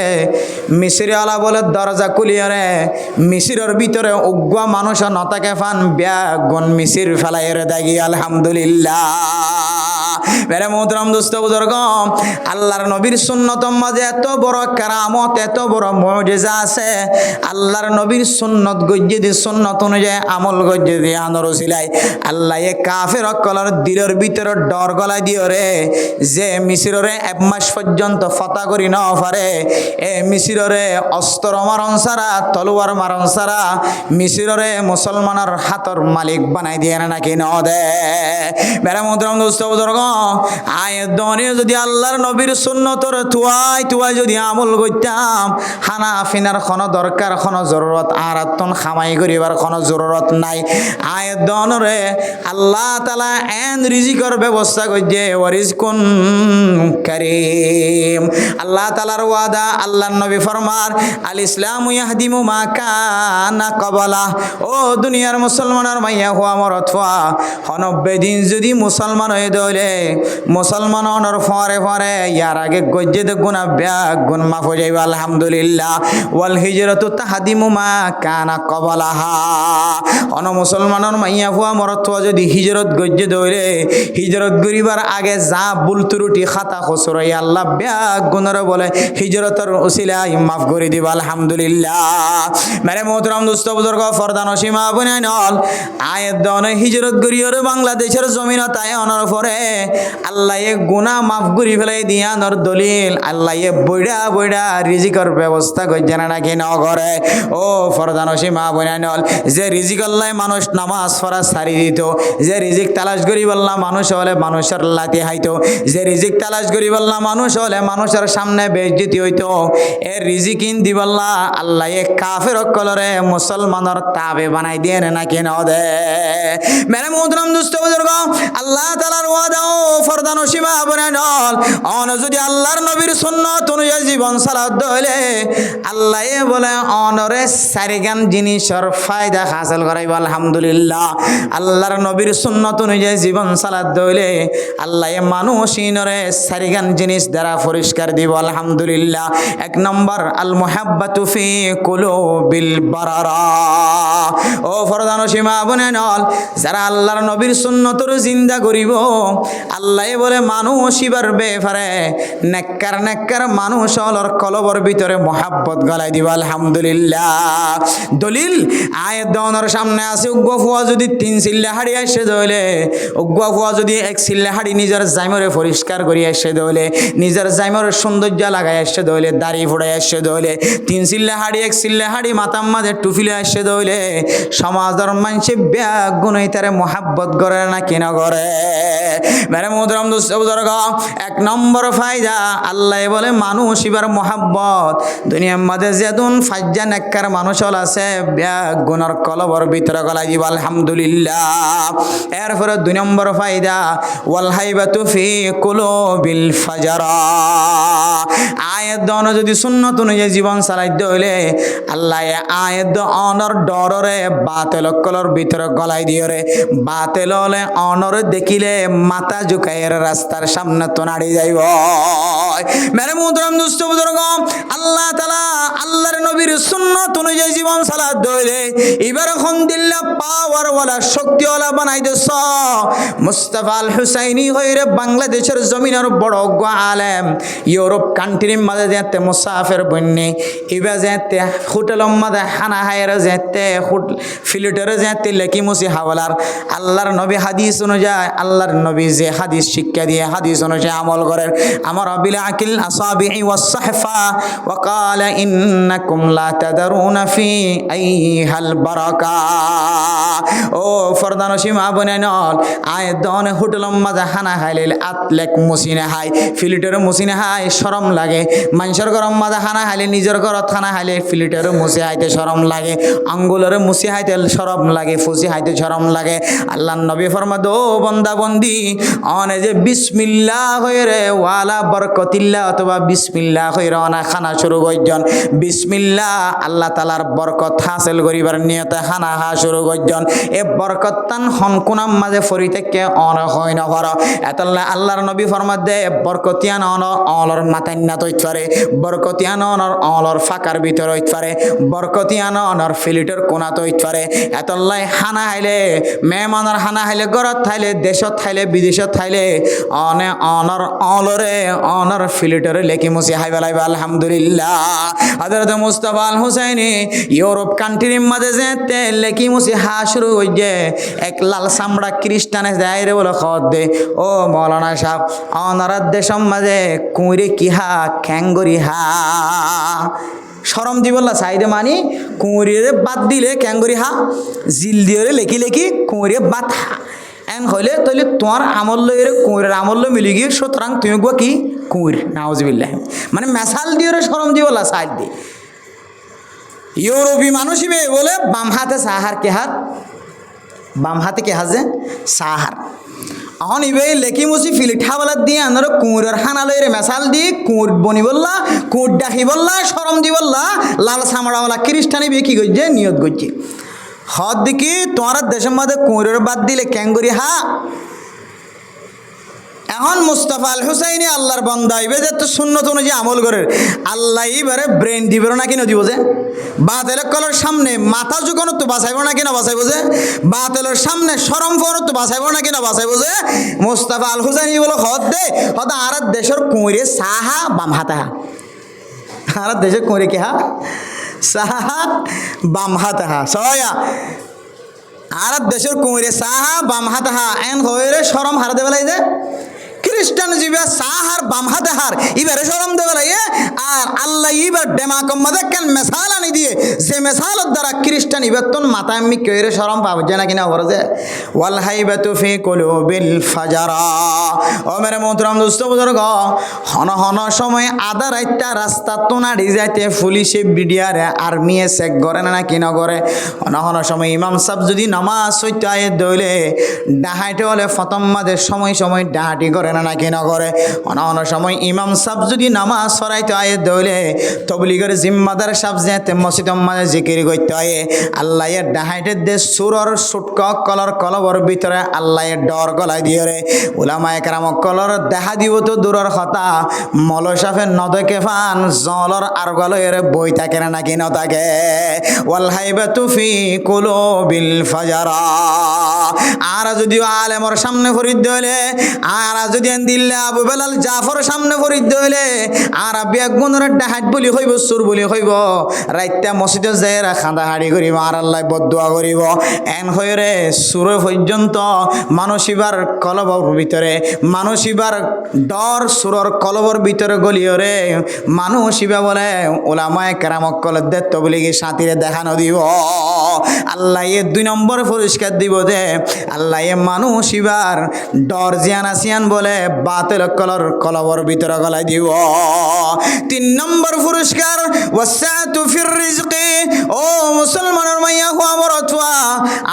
মিসরি আলা বলে দরজা খুলিও রে মিসিরের ভিতরে উগ্গা মানুষ নতাকে ফান বিয়াক গুন মিসির ফেলাইয়ে রে দাগি আলহামদুলিল্লাহ মেরে মোহতরম দোস্ত বুজুর্গ আল্লাহর নবীর সুন্নতর মাঝে এত বড় কারামত এত বড় মুজিজা আছে আল্লাহর নবীর সুন্নত গজ্জে দি সুন্নত অনুযায়ী আমল গজ্জে দি আনর উসিলাই আল্লাহ এ কাফের অকলর দিলের ভিতরে ডর গলায় দিও রে যে মিসিররে এক মাস পর্যন্ত ফতা করি না পারে এ মিসিররে অস্ত্র মারণ সারা তলোয়ার মারণ সারা মিসিররে মুসলমানের হাতর মালিক বানাই দিয়ে নাকি ন দে মেরে মোহতরম দোস্ত বুজুর্গ আয়ের দনে যদি আল্লাহর নবীর সুন্নতর তুয়াই যদি আমল করতাম খানা ফিনার কোনো দরকার কোনো জরুরত আর আত্মন খামাই করিবার কোনো জরুরত নাই আয়ের দনরে আল্লাহ তালা এন রিজিকর ব্যবস্থা করছে ওয়ারিজকুন কারীম আল্লাহ তালার ওয়াদা আল্লাহর নবী ফরমার আল ইসলামু ইয়াহদিমু মা কানা ক্বাবলা ও দুনিয়ার মুসলমানের মাইয়া হওয়া মরত হওয়া 90 দিন যদি মুসলমান হয়ে দলে মুসলমান হওয়ার পরে ইয়ার আগে গজ্জেদ গুনাহ ব্যাগ গুণ মাফ হয়ে যাবে আলহামদুলিল্লাহ ওয়াল হিজরাতু তাহদিমু মা কানা ক্বাবলাহা অন মুসলমানের মাইয়া হওয়া মরত হওয়া যদি হিজরত গজ্জে দলে হিজরত করিবার আগে যা ভুল ত্রুটি খাতা খসরাই আল্লাহ ব্যাগ গুণের বলে হিজরতের উসিলায় মাফ করে দিব আলহামদুলিল্লাহ মেরে মোহতরম দোস্ত বুজুর্গ ফরদান সীমা বুনাইনল আয়ের দনে হিজরত করিওর বাংলাদেশের জমিনত আয় অনার পরে আল্লাহ এ গুনাহ মাফ করি ফেলাই দিয়ানোর দলিল আল্লাহ এ বইড়া রিজিকর ব্যবস্থা করছে না নাকি ন করে ও ফরদান সীমা বুনাইনল যে রিজিক আল্লাহ মানুষ নামাজ পড়া ছাড়ি দিত যে রিজিক তালাশ করি বললাম মানুষ হলে মানুষের লাতি হাইতো যে রিজিক তালাশ করি বললাম মানুষ হলে মানুষের সামনে বেইজ্জতি হইতো এ রিজিক ইন দিবল্লা আল্লাহ এ কাফের অকলরে মুসলমানের তাবে বানাই দিয়ে নাকি ন দে মেরে মোহতরম দুষ্ট বুজুর্গ আল্লাহ তাআলার ওয়াদা ও ফরদান সীমা বুনাইনল অন যদি আল্লাহর নবীর সুন্নাত অনুযায়ী জীবন সালাত দইলে আল্লাহ এ বলে অনরে সারিগান জিনিসের ফায়দা হাসিল করাইব আলহামদুলিল্লাহ আল্লাহর নবীর সুন্নাত অনুযায়ী জীবন সালাত দইলে আল্লাহ এ মানুষ ইনরে সারিগান জিনিস দ্বারা পরিষ্কার দিব আলহামদুলিল্লাহ এক নম্বর আল মুহাব্বাতু ফি কুলুবিল বারারা ও ফরদান সীমা বুনাইনল যারা আল্লাহর নবীর সুন্নতর জিন্দা করিব আল্লাহ বলে মানুষ ইবার বেফারে নেককার মানুষ হলর কলবর ভিতরে মোহাব্বত গলাই দিব আলহামদুলিল্লাহ দলিল আয়ের দনের সামনে আছে উগ্র ফুয়া যদি 3 চিল্লা হাড়ি আসে দইলে উগ্র ফুয়া যদি 1 চিল্লা হাড়ি নিজের জাইমরে পরিষ্কার করি আসে দইলে নিজের জাইমরের সৌন্দর্য লাগাই আসে দইলে দাড়ি ফুড়াই আসে দইলে 3 চিল্লা হাড়ি 1 চিল্লা হাড়ি মাথার মাঝে টুফিলে আসে দইলে সমাজের মানুষে ব্যাগ গুণই তারে মোহাব্বত করে না কিনা করে মেরে মোহতরম দোস্ত বুজুর্গ এক নম্বর ফায়দা আল্লাহ বলে মানুষ ইবার মোহাব্বত দুনিয়ার মাঝে যেদুন ফাজ্জা নেককার মানুষ হল আছে ব্যাগ গুণর কলবর ভিতরে গলাই দিব আলহামদুলিল্লাহ এরপরে 2 নম্বর ফায়দা ওয়াল হাইবাতু ফি কুলুবিল ফাজারা আয়াত দন যদি সুন্নত অনুযায়ী জীবন চালাই দইলে আল্লাহ আয়াত অনর ডররে বাতেল কলর ভিতরে গলাই দিও রে বাতেল হলে অনর দেখিলে মাথা ঝুঁকাইয়ের রাস্তার সামনে তো নাড়ি যাইব মেরে মুহতরম দুষ্ট বুজুর্গ আল্লাহ তাআলা আল্লাহর নবীর সুন্নত অনুযায়ী জীবন সালাত দইলে এবার খন্দিল্লা পাওয়ার ওয়ালা শক্তিওয়ালা বানাই দেছ মুস্তাফা আল হুসাইনি হইরে বাংলাদেশের জমিনের বড় আলেম ইউরোপ কান্ট্রির মাঝে যেতে মুসাফির বন্যে এবার যেতে হোটেলের মাঝে হানা হায়ের যেতে ফিলিটের যেতে লেকি মুসি হাওলার আল্লাহর নবী হাদিস অনুযায়ী আল্লাহর নবী যে হাদিস শিক্ষা দিয়ে হাদিস অনুযায়ী আমল করেন আমার বিল আকিল আসাবিহি ওয়াস সাহফা ওয়া ক্বালা ইন্নাকুম লা তাদরুনা ফি আইহাল বারাকা ও ফরদান সীমা বনাইনল আয় দনে হোটেলের মাঝে হানা হাইলে আতলেক মুসিনে হাই ফিলিটের মুসিনে হাই শরম লাগে মানুষের ঘর মাঝে খানা খাইলে নিজের ঘরত খানা খাইলে ফিলিটারে মুছে হাইতে শরম লাগে, আঙ্গুলরে মুছে হাইতে শরম লাগে, ফুসি হাইতে শরম লাগে। আল্লাহ নবী ফরমাদ ও বন্দা বন্দি অনে যে বিসমিল্লাহ হয়ে রে ওয়ালা বরকতিল্লাহ অথবা বিসমিল্লাহ হয়ে অনা খানা শুরু করজন। বিসমিল্লাহ আল্লাহ তালার বরকত হাসিল করিবার নিয়তে খানা হা শুরু করজন। এ বরকত তান হনকুনাম মাঝে ফরি থেকে অন হয় না কর। এতল্লা আল্লাহর নবী ফরমাদ দে বরকতিয়ান অন অলর মাতান্না তৈত পারে, বরকতিয়ান অনর অলর ফাঁকার ভিতর হইত পারে, বরকতিয়ান অনর ফিলিটের কোনা তৈত পারে। এতল্লাই হানা হাইলে মেহমানের হানা হাইলে ঘরত থাইলে দেশত থাইলে বিদেশত থাইলে অনে অনর অলরে অনর ফিলিটরে লেখি মুসি হাই বেলাইবে আলহামদুলিল্লাহ। হযরত মুস্তাফা আল হুসাইনি ইউরোপ কান্ট্রির মাঝে যেতে লেখি মুসি হা শুরু হই যে এক লাল চামড়া খ্রিস্টানে যায় রে বলে খত দে ও মৌলানা সাহেব অনার দেশের মাঝে কুঁড়ে কি হা খ্যাঙ্গরি হা শরম দিবল্লা সাইডে মানি কুঁড়িরে বাদ দিলে ক্যাঙ্গরি হা জিল দিয়ে লেখি লেখি কুঁড়িয়ে বাদ হা এন হইলে তাহলে তোমার আমল লইরে কুঁড়ের আমল লই মিলি গিয়ে সুতরাং তুমি গো কি কুঁড় নাউজুবিল্লাহ মানে মেসাল দিয়ে শরম দিবল্লা সাইড দিয়ে ইউরোপী মানুষই বলে বাম হাতে সাহার কে হাত বাম হাতে কে হাজে সাহার অন ইবে লেখি মুসি ফিলিঠাওয়ালা দিয়ে আনার কুঁড়ের হানা লইরে মেসাল দি কুঁড় বনি বললা কুঁড় ডাকি বললা শরম দি বললা লাল চামড়াওয়ালা খ্রিস্টানি বিয়ে কি করছে নিয়ত করছে হদ দিকি তোমার দেশের মধ্যে কুঁড়ের বাদ দিলে ক্যাঙ্গুরি হা। এখন মুস্তাফা আল হুসাইনি আল্লাহর বান্দা ইবে যে তো সুন্নত অনুযায়ী আমল করে আল্লাহ এবারে ব্রেন দিব না কিনা দিব যে বাতেলের কলের সামনে মাথা ঝুঁকানো তো বাঁচাইব না কিনা বাঁচাইব যে বাতেলের সামনে শরম ফরত তো বাঁচাইব না কিনা বাঁচাইব যে মুস্তাফা আল হুসাইনি বলো হদ দে হদ আর দেশের কুঁড়ে সাহা বাম হাতা আর দেশের কুঁড়ে কে হা সাহা বাম হাত হা সয়া আর দেশের কুঁড়ে সাহা বাম হাত হা এন হয়ে শরম হারা দেবে লাই যে খ্রিস্টান জীবে সাহার বাম হাতে হার ইবারে শরম দেবে লাই আর আল্লাহ ইবার ডেমাকম মাদে কেন মেসাল আনি দিয়ে যে মেসালত দ্বারা খ্রিস্টান ইবেতন মাথা এমনি কেউরে শরম পাবো যে না কিনা ওর যে ওয়াল হাইবাতু ফি কুলুবিল ফাজারা ও মেরে মোহতরম দোস্ত বুজুর্গ হন হন সময় আধা রাইতা রাস্তা তোনাড়ি যাইতে পুলিশে বিডিয়ারে আর্মিয়ে চেক করে না কিনা করে হন হন সময় ইমাম সাহেব যদি নামাজ সইতে আয়ে দইলে ডাহাইতে হলে ফতম মাঝে সময় সময় ডাহাটি করে না কিনা করে হন হন সময় ইমাম সাহেব যদি নামাজ সরাইতে আয়ে দইলে তবলিগের জিম্মাদার সাহেব যেতে মসজিদ মাঝে জিকির করতে হয় আল্লাহ এর ডাহাইতে দে সুরর সুটক কলর কলবর ভিতরে আল্লাহ এর ডর গলায় দিয়ে রে উলামা একরাম কলর দেখা দিব তো দূরের কথা মল সাফের নদকে ফান জলর আর গলের বই থাকে না কি নথাকে ওয়াল হাইবাতু ফি কুলুবিল ফাজারা আর যদিও আলেমর সামনে ফরিদ হইলে আর যদি দিল্লে আবু বেলাল জাফর সামনে ফরিদ হইলে আর বেগুনের ডাহাত বলি হইব সুর বলি হইব রাইতা মসজিদে যাই খান্দা হাড়ি করিব আর আল্লাহ বদুয়া করিব এন হয়ে রে সুর পর্যন্ত মানসিবার কলবর ভিতরে মানসিবার ডর সুরর কলবর ভিতরে গলিও রে মানুষিবা বলে ওলামায়ে কেরামক কলে দে তবলিগি সাথীরে দেখানো দিব আল্লাহ এ 2 নম্বর পুরস্কার দিব যে আল্লাহ এ মানুষিবার ডর জিয়ান আসিয়ান বলে বাতিল কলর কলবর ভিতরে গলাই দিব 3 নম্বর পুরস্কার ওয়াসাতু ফির রিজকি ও মুসলমানের মাইয়া হওয়া মরতওয়া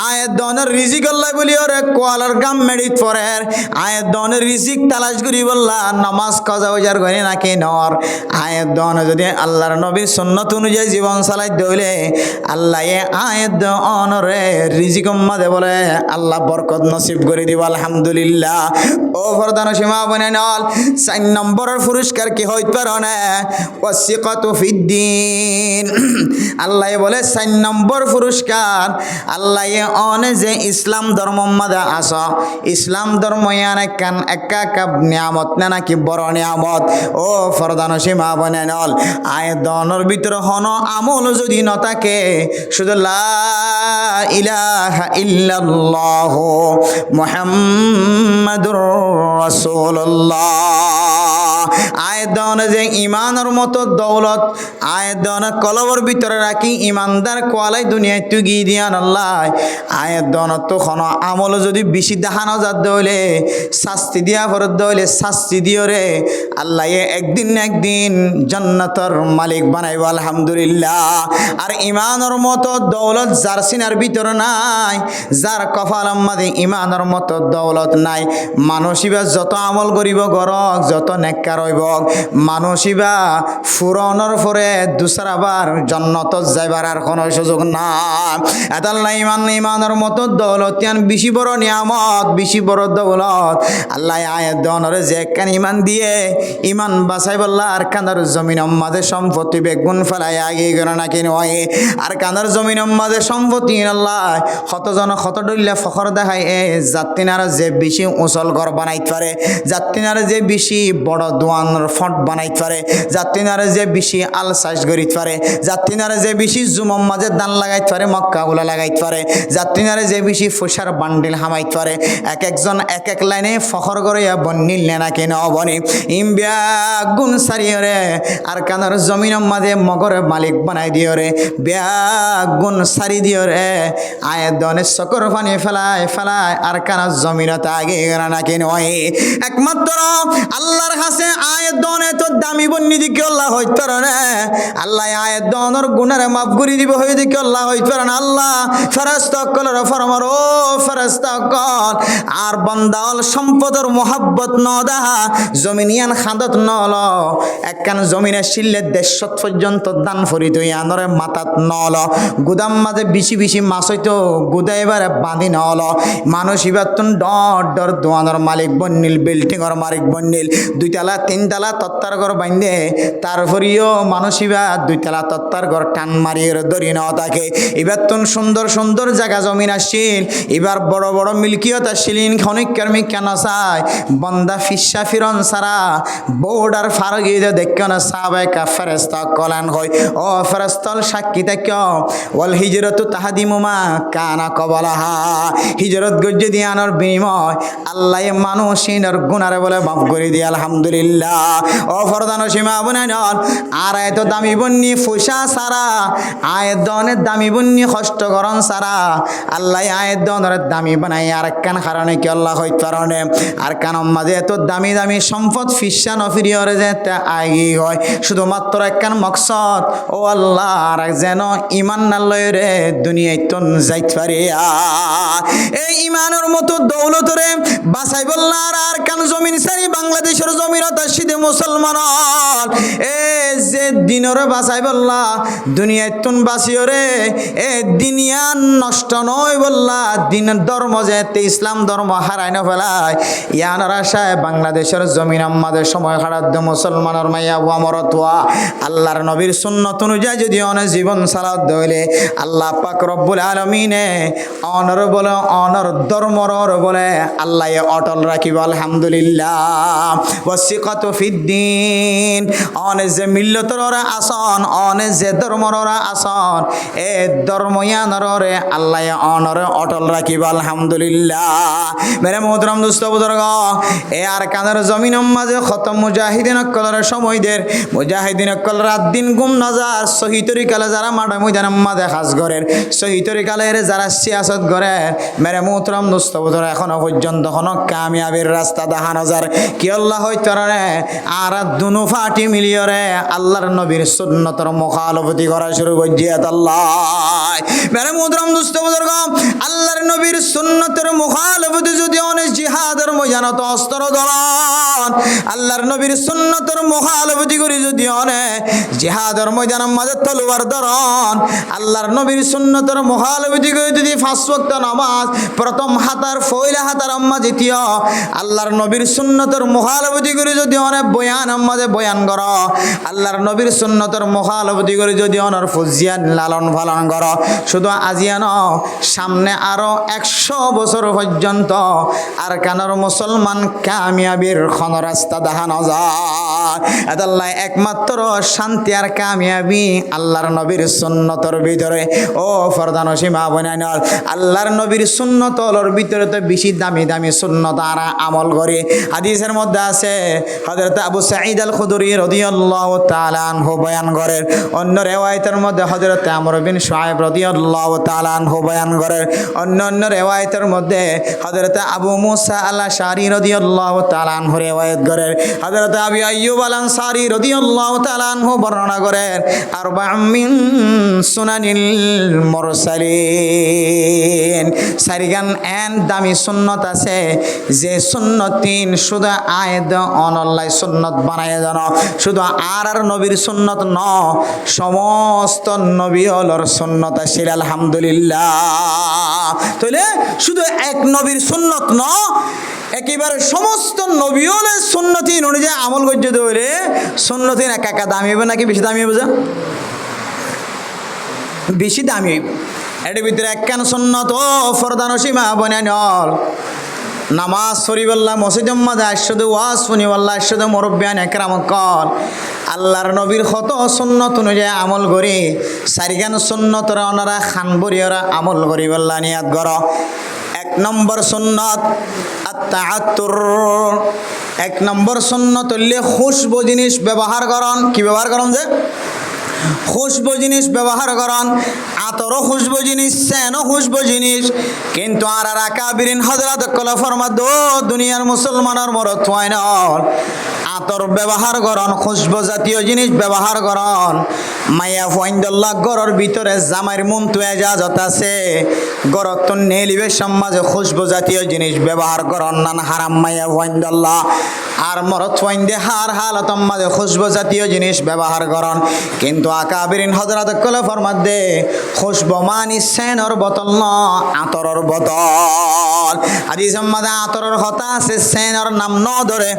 আয়াত দনের রিজিক আল্লাহ বলি ওরে কোয়ালার গাম মেডিট পরের আয়াত দনের রিজিক তালাশ করি বললা নামাজ কাজা ওজার করে নাকি নর আয়াত দন যদি আল্লাহর নবীর সুন্নত অনুযায়ী জীবন চালাই দইলে আল্লাহ এ আয়াত দনরে রিজিক মাঝে বলে আল্লাহ বরকত নসিব করে দিব আলহামদুলিল্লাহ ও ফরদান সীমা বনে নল 4 নম্বরের পুরস্কার কি হইতে পারে না ওয়াসিকাতু ফিদ্দিন আল্লাহ বলে 4 নম্বর পুরস্কার আল্লাহ এ অনে যে ইসলাম ধর্ম মাঝে আস ইসলাম ধর্ম ইয়ান কান একা কাপ নিয়ামত না নাকি বড় নিয়ামত ও ফরদান সীমা বনে নল আয় দনের ভিতরে হন আমল যদি ন থাকে শুধু লা ইলাহা ইল্লাল্লাহু মুহাম্মাদুর রাসূলুল্লাহ আয়াত দন যে ইমানের মতো দৌলত আয়াত দন কলবর ভিতরে রাখি ইমানদার কোয়ালাই দুনিয়ায় তুগি দিয়ান আল্লাহ আয়াত দন তো খন আমল যদি বেশি দেখানো যাত দইলে শাস্তি দিয়া ফরত দইলে শাস্তি দিও রে আল্লাহ একদিন না একদিন জান্নাতের মালিক বানাইব আলহামদুলিল্লাহ। আর ইমানের মতো দৌলত যার সিনার ভিতরে নাই, যার কপাল মাঝে ইমানের মতো দৌলত নাই, মানুষিবা যত আমল করিব গরক যত নেককার হইব মানুষিবা ফুরনের পরে দুসরাবার জান্নাত যাইবার আর কোনো সুযোগ নাই। এতাল্লাহ ইমানের মতো দৌলত বেশি বড় নিয়ামত, বেশি বড় দৌলত আল্লাহ আয়াত দনরে যে একখান ইমান দিয়ে ইমান বাঁচাই বললা আর কানার জমিন মাঝে সম্পত্তি বেগুন ফেলাই আগে গেল নাকি নয়। আর কানার জমিন মাঝে সম্পত্তি আল্লাহ কতজন কত ডইলে ফখর দেখায় এ যাত্রীনারা যে বেশি উঁচল ঘর বানাইতে পারে, যাত্রীনারা যে বেশি বড় দোয়ানোর ফট বানাইতে পারে, যাত্রীনারা যে বেশি আল চাষ করিতে পারে, যাত্রীনারা যে বেশি জুমম মাঝে দান লাগাইতে পারে, মক্কাগুলা লাগাইতে পারে, যাত্রীনারা যে বেশি ফুসার বান্ডিল হামাইতে পারে, এক একজন এক এক লাইনে ফখর করে বন্নিল নেনা কেন বনি ইমবিয়া গুণ সারিও রে আর কানার জমিন মাঝে মগরে মালিক বানাই দিও রে বিয়া গুণ সারি দিও রে আয়ের দনে চকর পানি ফেলায় ফেলায় আর কানার জমিনতে আগে গেরা নাকি নয়। একমাত্র আল্লাহর কাছে আয়ের দনে তো দামি বন্নি দিকে আল্লাহ হইতে পারে রে আল্লাহ আয়ের দনের গুণের মাফ করে দিব হয়ে দিকে আল্লাহ হইতে পারে না। আল্লাহ ফেরেশতা কলর ফরমার ও ফেরেশতা কল আর বন্দাল সম্পদের মোহাব্বত ন দেখা জমিনিয়ান খাদত নল একখান জমিনের শিল্লে 150 পর্যন্ত দান ফরি তুই আনরে মাথাত নল গুদাম মাঝে বেশি বেশি মাছ হইতো গুদা এবারে বাঁধি নল মানুষ এবার তুন ডর ডর দোয়ানোর মালিক বন্নিল বিল্ডিংর মালিক বন্নিল 2 তলা 3 তলা তত্তার ঘর বাঁধে তারপরেও মানুষ এবার 2 তলা তত্তার ঘর টান মারিয়ে ধরি ন থাকে। এবার তুন সুন্দর সুন্দর জায়গা জমিন আসছিল এবার বড় বড় মিল্কিয়ত আসছিলেন খনিক কর্মী কেন চায় বন্দা ফিসা ফিরন সারা বোর্ডার ফারগি দেখ না সাহাবায়ে ফেরেশতা কলান হয় ও ফেরেশতাল সাক্ষী দেখ ওয়াল হিজরতু তাহাদিমুমা কানা কবলাহা হিজরত গজ্জে দিয়ানোর বিনিময় আল্লাহ মানুষিনের গুনারে বলে মাফ করে দিয়ে আলহামদুলিল্লাহ। ও ফরদান সীমা বুনাইন আর এত দামি বন্নি ফুসা সারা আয়ের দনের দামি বন্নি কষ্ট করন সারা আল্লাহ আয়ের দনের দামি বানাই আর কান কারণে কি আল্লাহ হইতে পারে আর কানম মাঝে এত দামি দামি সম্পদ ফিসা নফিরিয়রে যে আগে হয় শুধুমাত্র একখান মকসদ ও আল্লাহ আর যেন ইমান না লয় রে দুনিয়ায় তো যাইতে পারে। এই ইমানের মতো দৌলতরে বাসাই বললার আর কান জমিন সারি বাংলাদেশের জমিনত আসিদে মুসলমান এ যে দিনরে বাসাই বললা দুনিয়ায় তুন বাসিও রে এ দুনিয়া নষ্ট নয় বললা দিন ধর্ম যেতে ইসলাম ধর্ম হারাই না ফেলায় ইয়ানোর আশায় বাংলাদেশের জমিন আমাদের সময় খারাপ মুসলমানের মাইয়া বুয়া মরতুয়া আল্লাহর নবীর সুন্নত অনুযায়ী যদি অনেক জীবন সালাত দইলে আল্লাহ পাক রব্বুল আলামিনে অনর বলে অনর ধর্মর বলে আল্লাহ অটল রাখিব আলহামদুলিল্লাহ। ওয়াসিকাতু ফিদ্দিন অনে যে মিল্লতর আসন অনে যে ধর্মর আসন এ ধর্ময়ানরে আল্লাহ অনর অটল রাখিব আলহামদুলিল্লাহ। মেরে মোহতরম দোস্ত বুজুর্গ এ আর কানের জমিন মাঝে খত মুজাহিদিন কলর সময়দের মুজাহিদিন কল রাত দিন গুম নজার সহি তরিকালে যারা মাঠে ময়দান মাঝে হাজ ঘরের সহি তরিকালের যারা সিয়াসত করে মেরে মোহতরম দোস্ত বুজুর্গ এখনো পর্যন্ত কোনো কামিয়াবির রাস্তা দেখা নজার কি আল্লাহ হইতে রে আর দুনো ফাটি মিলিয়রে আল্লাহর নবীর সুন্নতর মুখালফতি করা শুরু করছে আল্লাহ মেরে মোহতরম দোস্ত বুজুর্গ আল্লাহর নবীর সুন্নতের মুখালফতি যদি অনেক জিহাদের ময়দানত অস্ত্র ধরন আল্লাহর নবীর সুন্নতের মুখালফতি করি যদি অনেক জিহাদের ময়দানের মাঝে তলোয়ার ধরন আল্লাহর নবীর সুন্নতের মুখালফতি করে যদি 5 ওয়াক্ত নামাজ প্রথম হাতার ফয়লা হাতার আম্মা দ্বিতীয় আল্লাহর নবীর সুন্নতের মুখালফতি করে যদি অনেক বয়ান আম্মাদে বয়ান কর আল্লাহর নবীর সুন্নতের মুখালফতি করে যদি অনর ফুজিয়ান লালন পালন কর শুধু আজিয়ান সামনে আরো 100 বছর পর্যন্ত আর কানার মুসলমান কামিয়াবির খন রাস্তা দেখা না যায়। আল্লাহ একমাত্র শান্তি আর কামিয়াবি আল্লাহর নবীর সুন্নতর ভিতরে। ও ফরদান সীমা বনাইন, আল্লাহর নবীর সুন্নতর ভিতরে তো বেশি দামি দামি সুন্নত আর আমল করে। হাদিসের মধ্যে আছে হযরত আবু সাঈদ আল খুদরি রাদিয়াল্লাহু তাআলা আনহু বয়ান করেন, অন্য রিওয়ায়াতের মধ্যে হযরত আমর বিন শুআয়ব রাদিয়াল্লাহু তাআলা আনহু বয়ান করেন, অন্য রিওয়ায়াতের মধ্যে হযরত আবু মুসা আল আশআরী রাদিয়াল্লাহু তাআলা আনহু রিওয়ায়াত করেন, হযরত আবু আইয়ুব আল আনসারী রাদিয়াল্লাহু তাআলা আনহু বর্ণনা করেন, আরবা'উম মিন সুনানিল মুরসালিন, সারিগান এন দামি সুন্নত আছে যে সুন্নতিন শুধু আয়াত অনলাই সুন্নত বানায় জানো, শুধু আর নবীর সুন্নত ন, সমস্ত নবী হলর সুন্নত আছে। আলহামদুলিল্লাহ। তাহলে শুধু এক নবীর সুন্নত ন, একেবারে সমস্ত নবী হলের সুন্নতিন অনুযায়ী আমল করতে হলে সুন্নতিন একা একা দামি হবে নাকি বেশি দামি হবে? যা বেশি দামি হইব। এর ভিতরে একখান সুন্নত ও ফরদান সীমা বনাইনল, নামাজ শরীফল্লাহ মসজিদ মাঝে আশদ ওয়াজ শুনিওয়াল্লাহ আশদ মুরব্বিয়ান একরাম কল আল্লাহর নবীর কত সুন্নত অনুযায়ী আমল করি, সারিগান সুন্নতরা ওনারা খানবরিয়রা আমল করি বল্লা নিয়াত কর। এক নম্বর সুন্নত আত-তাআত্তুর, এক নম্বর সুন্নত হইলে খুশবু জিনিস ব্যবহার করন। কি ব্যবহার করন? যে খুশবু জিনিস ব্যবহার করন, আতরও খুশবু জিনিস, সেনও খুশবু জিনিস। কিন্তু আর আকাবিরিন হযরত কল ফরমাদ দুনিয়ার মুসলমানের মরত হয় না, আতর ব্যবহার করন, খুশবু জাতীয় জিনিস ব্যবহার করন। মাইয়া ফাইন্দাল্লাহ গরর ভিতরে জামাইর মন তো এজাজত আছে, গরর তো নেলিবে সমাজে খুশবু জাতীয় জিনিস ব্যবহার করন না হারাম মাইয়া ফাইন্দাল্লাহ। আর মরত ফাইন্দে হার হালত মাঝে খুশবু জাতীয় জিনিস ব্যবহার করন। কিন্তু আকাবিরিন হযরত কল ফরমাদ দে খুশবু মানি সেনর বোতল ন, আতরর বোতল। হাদিস মাঝে আতরর কথা আছে, সেনর নাম ন ধরে।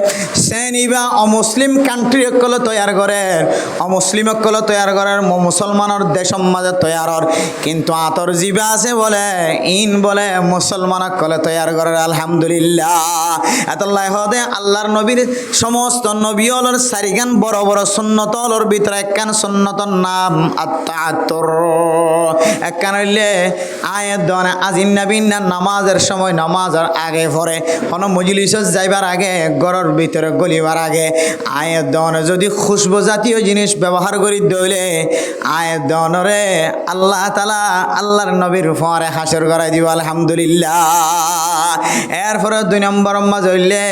সেন ইবা অমুসলিম কান্ট্রি অকল তৈয়ার করে, অমুসলিম অকল তৈয়ার করে, মুসলমানের দেশ মাঝে তৈয়ারর। কিন্তু আতর জিবা আছে বলে ইন বলে মুসলমান অকল তৈয়ার করে। আলহামদুলিল্লাহ। এতলাই হদে আল্লাহর নবীর সমস্ত নবী হলর সারিগান বড় বড় সুন্নত হলর ভিতরে একখান সুন্নতর নাম আত-তাআত্তুর। একখান হইলে আয়াত দনে আজিন নবীন নামাজের সময় নামাজের আগে পড়ে, কোনো মজলিসত যাইবার আগে, ঘরের ভিতরে গলিবার আগে আয়াত দনে যদি খুশবু জাতীয় জিনিস ব্যবহার করি দইলে আয়াত দনরে আল্লাহ তাআলা আল্লাহর নবীর উপরে হাসর করাই দিব। আলহামদুলিল্লাহ। এরপরে দুই নম্বর মাঝ হইলে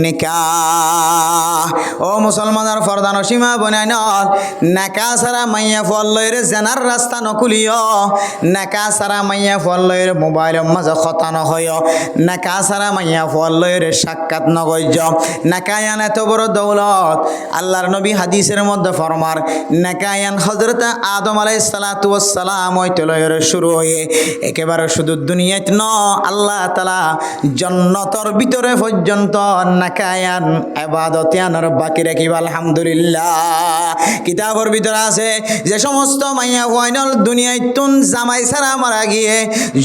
নিকাহ। ও মুসলমানের ফরদান সীমা বনাইন, নেকা সারা মাইয়া ফল্লয়ের জেনার রাস্তা নকুলিও, নেকা সারা মাইয়া ফল্লয়ের মোবাইলের মাঝে কথা নহয়, নেকা সারা মাইয়া ফল্লয়ের সাক্ষাৎ নগৈজ। নেকায়ান এত বড় দৌলত, আল্লাহর নবী হাদিসের মধ্যে ফরমার নেকায়ান হযরত আদম আলাইহিস সালাতু ওয়াস সালাম হইতে লয়ের শুরু হয়ে একেবারে শুধু দুনিয়াত ন, আল্লাহ তাআলা জান্নাতের ভিতরে পর্যন্ত নাকায়ান ইবাদতিয়ানের বাকি রাখিব। আলহামদুলিল্লাহ। কিতাবের ভিতরে আছে যে সমস্ত মাইয়া ফাইনাল দুনিয়ায় তুন জামাই ছাড়া মারা গিয়ে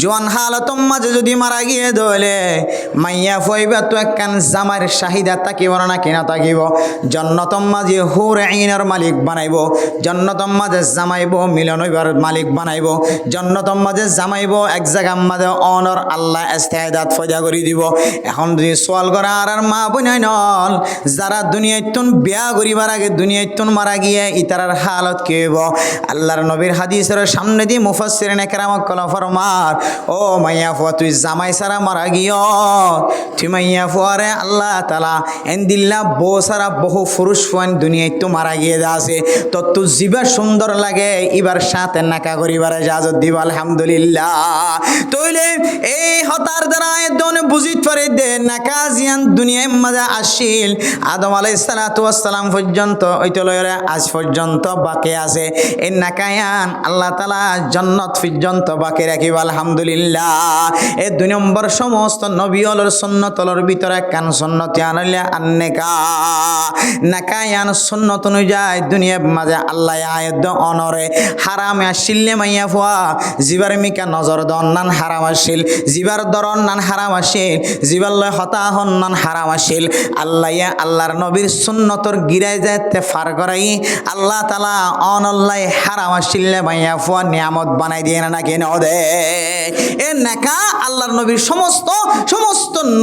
জোয়ান হালতম মাঝে যদি মারা গিয়ে দলে মাইয়া ফইবা তো একখান জামাইয়ের শাহিদা তাকিব না কিনা তাকিব, জান্নাতম মাঝে হুর আইনের মালিক বানাইব, জান্নাতম মাঝে জামাইব মিলন হইবার মালিক বানাইব, জান্নাতম মাঝে জামাইব এক জায়গার মাঝে অনর আল্লাহ ইস্তেদাত ফয়দা করে দিব। এখন যদি সোয়াল করা আর মা বোনাইনল যারা দুনিয়াতুন বিয়া করিবার আগে দুনিয়াতুন মারা গিয়ে ইতারার হালত কি হইব? আল্লাহর নবীর হাদিসের সামনে দিয়ে মুফাসসিরিন একরাম কলা ফরমার, ও মাইয়া ফুয়া তুই জামাই সারা মারা গিয়ে তুই মাইয়া ফুয়ারে আল্লাহ তাআলা এন্দিল্লা বউ সারা বহু পুরুষ ফুয়ান দুনিয়ায় মারা গিয়ে আছে, তো তুই জিবা সুন্দর লাগে এবার সাথে নাকা করিবার ইজাজত দিব। আলহামদুলিল্লাহ। তইলে এই হতার দ্বারা দনে বুঝিত পারে দে নাকা জিয়ান দুনিয়ায় মাঝে আসিল আদম আলাইহিস সালাতু ওয়াস সালাম পর্যন্ত ওইতলয়রে আজ পর্যন্ত বাকি আছে। এই নাকায়ান আল্লাহ তাআলা জান্নাত পর্যন্ত বাকি রাখিব। আলহামদুলিল্লাহ। এই দুই নম্বর সমস্ত নবী হলর সুন্নতর ভিতরে কান সুন্নত আনলে নেকা নেকা ইয়ান সুন্নত অনুযায়ী দুনিয়ার মাঝে আল্লাহ আয়াত অনরে হারামে আসিলে মাইয়া ফুয়া জিবার মিকা নজর দন নান হারাম আসিল জিবার দরন নান হারাম আসিল জিবার লয় হতাহন নান হারাম আসিল আল্লাহ আল্লাহর নবীর সুন্নতর গিরায় যাইতে ফার করাই আল্লাহ তালা অনল্লাই হারাম আসিলে মাইয়া ফুয়া নিয়ামত বানাই দিয়ে না কেন দে এ নেকা আল্লাহর নবীর সমস্ত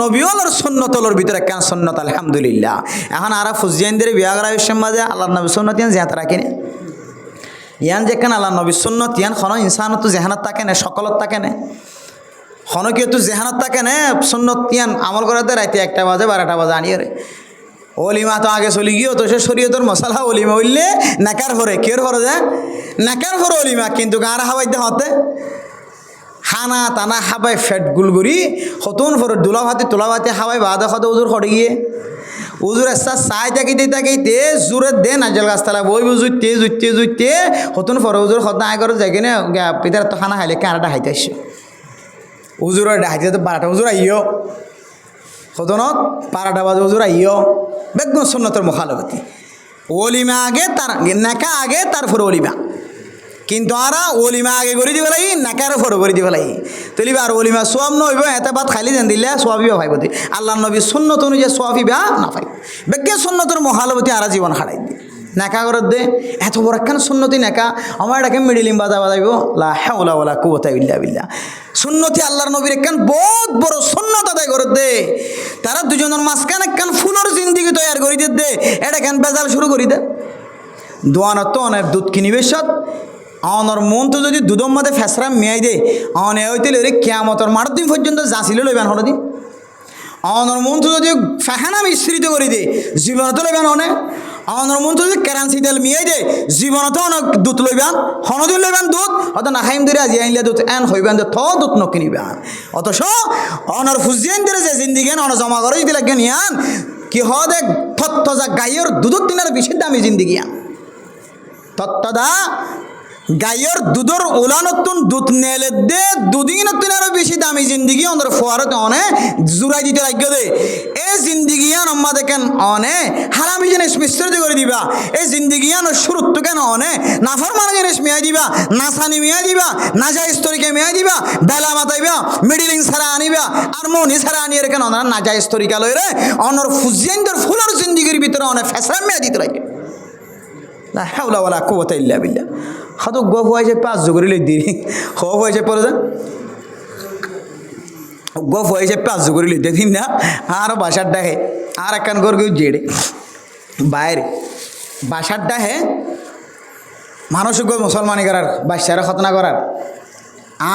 নবীওয়ালার সুন্নতলর ভিতরে কেন সুন্নত আলহামদুলিল্লাহ এখন আর ফুজিয়ানদের বিয়া করা বিশ্বের মাঝে আল্লাহর নবীর সুন্নত ইয়ান জেহাত রাখেনি ইয়ান যেখানে আল্লাহ নবীর সুন্নত ইয়ান কোনো ইনসানত তো জেহানত থাকে না সকলত থাকে না কোনো কেউ তো জেহানত থাকে না সুন্নত ইয়ান আমল করাতে রাইতে 1টা বাজে 12টা বাজে আনিয়ে রে অলিমা তো আগে চলি গিয়েও তো সে শরীয়তের মশালা অলিমা হইলে নাকার ভরে কের ভরে যায় নাকার ভরে অলিমা কিন্তু গাঁর হাবাইতে হতে হানা টানা হাবাই ফেট গুলগুড়ি হতুন ফর তোলা ভাতি হাবাই বাদা খাতে উজুর খড়ে গিয়ে উজুর এসা চাই তাকিতে জোরে দে নাজল গাছতলা বই জুইতে হতুন ফর উজুর খত আয় করে যাই কিনে পিতার তো খানা খাইলে কানাটা হাইতে আসছে উজুরের হাইতে তো 12টা উজুর আইও হতনত 12টা বাজে উজুর আইও বেগুন সুন্নতের মুখালবতী অলিমা আগে তার নেকা আগে তারপর অলিমা কিন্তু আরা অলিমা আগে করে দিব লাই নাকার ফটো করে দিব লাই তুলিবা আর অলিমা সোয়াব নইব এত বাদ খাইলি দেন দিলে সোয়াবিও ভাইব দি আল্লাহ নবী সুন্নত অনুযায়ী সোয়াবি বা না পাই বেগে সুন্নতর মহালবতী আরা জীবন হারাই দি নাকা করত দে এত বড় একখান সুন্নতি নাকা আমার এটাকে মিডিলিম বাজাইব লা হাওলা ওয়ালা কুওয়াতা ইল্লা বিল্লাহ সুন্নতি আল্লাহর নবীর একখান বহুত বড় সুন্নত আদায় করে দে তারা দুজনের মাঝখানে একখান ফুলের জিন্দিগি তৈরি করে দে এটা কেন বেজাল শুরু করি দে দোয়ানত তো অনেক দুধ কিনিবে সৎ অনর মন তো যদি দুধর মধ্যে ফেসরা মেয়াই দে অনে হইতে রে কেয়ামতর মার দিন পর্যন্ত যাছিল লইবেন হলো দিন অনর মন তো যদি ফাহানা মিশ্রিত করে দে জীবনত লইবেন অনে অনর মন তো যদি কেরানসি তেল মিয়াই দে জীবনত অনেক দুধ লইবেন হনদিন লইবেন দুধ অত নাখাইম ধরে আজি আইলে দুধ এন হইবেন যে থ দুধ নকিনিবেন অথচ অনর ফুজিয়ান ধরে যে জিন্দিগেন অন জমা করে যদি লাগেন ইয়ান কি হদে থত্তজা গাইয়ের দুধর দিনের বেশি দামি জিন্দিগিয়ান তত্তদা গাইয়ের দুধর ওলানতুন দুধ নেলে দে দুদিনতুন আরো বেশি দামি জিন্দিগি অন্তর ফোয়ারতে অনে জুড়াই দিতে লাগবে দে এই জিন্দিগিয়ান আম্মা দেখেন অনে হারামি জিনিস মিশ্রিত করে দিবা এই জিন্দিগিয়ান শুরুত্ব কেন অনে নাফরমানা জিনিস মিয়াই দিবা নাসানি মিয়াই দিবা নাজাইজ তরিকে মিয়াই দিবা বেলা মাতাইবা মিডিলিং ছাড়া আনিবা আর মনি ছাড়া আনিয়ে কেন অনারা নাজাইজ তরিকা লই রে অনর ফুজিয়ানদের ফুলের জিন্দিগির ভিতরে অনে ফেসরা মিয়াই দিতে লাগে লা হাওলা ওয়ালা কুওয়াতা ইল্লা বিল্লাহ হয়তো গপ হয়েছে 5 জোগরি লই দি হব হয়েছে পরে যান গপ হয়েছে 5 জোগরি লই দেখি না আর বাসার ডাহে আর একখান গর কেউ জেড়ে বাইরে বাসার ডাহে মানুষ মুসলমানি করার বাচ্চারা খতনা করার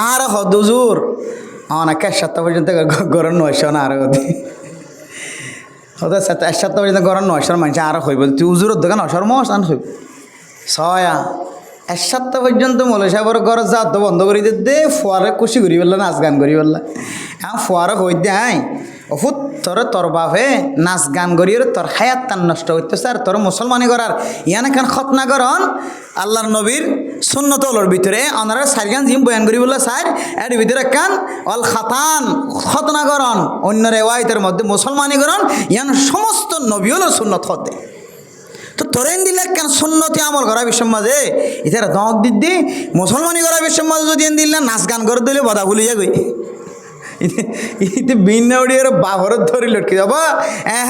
আর হদুজুর অনেক 1 সপ্তাহ পর্যন্ত গরম 900 না আর হতে 1 সপ্তাহ পর্যন্ত গরম 900 মানুষ আর হইব তুই উজুরের দোকান 900 মাস আন হইব ছয়া 1 সপ্তাহ পর্যন্ত মৌলা সাহেবের ঘর যা তো বন্ধ করে দে ফোয়ারে খুশি করি বললা নাচ গান করি বললা এখন ফোয়ারে হই দে আই অফুত তোর বাপে নাচ গান করি তোর হায়াত তার নষ্ট হইতেছে আর তোর মুসলমানি করার ইয়ান এখান খতনা করন আল্লাহর নবীর সুন্নতলর ভিতরে ওনারা 4 গান জিম বয়ান করি বললা স্যার এর ভিতরে কান অল খাতান খতনা করন অন্য রেওয়ায়তের মধ্যে মুসলমানি করন ইয়ান সমস্ত নবীওয়ালার সুন্নত হতে তো তোরেন দিলে কেন সুন্নতি আমল করা বিশ্বের মাঝে এটারা দক দিদি মুসলমানি করা বিশ্বের মাঝে যদি দিলে নাচ গান করে দিলে বদা ভুলিয়া গই ইতে ভিন্ন উড়িয়ে বাহরত ধরি লটকি যাব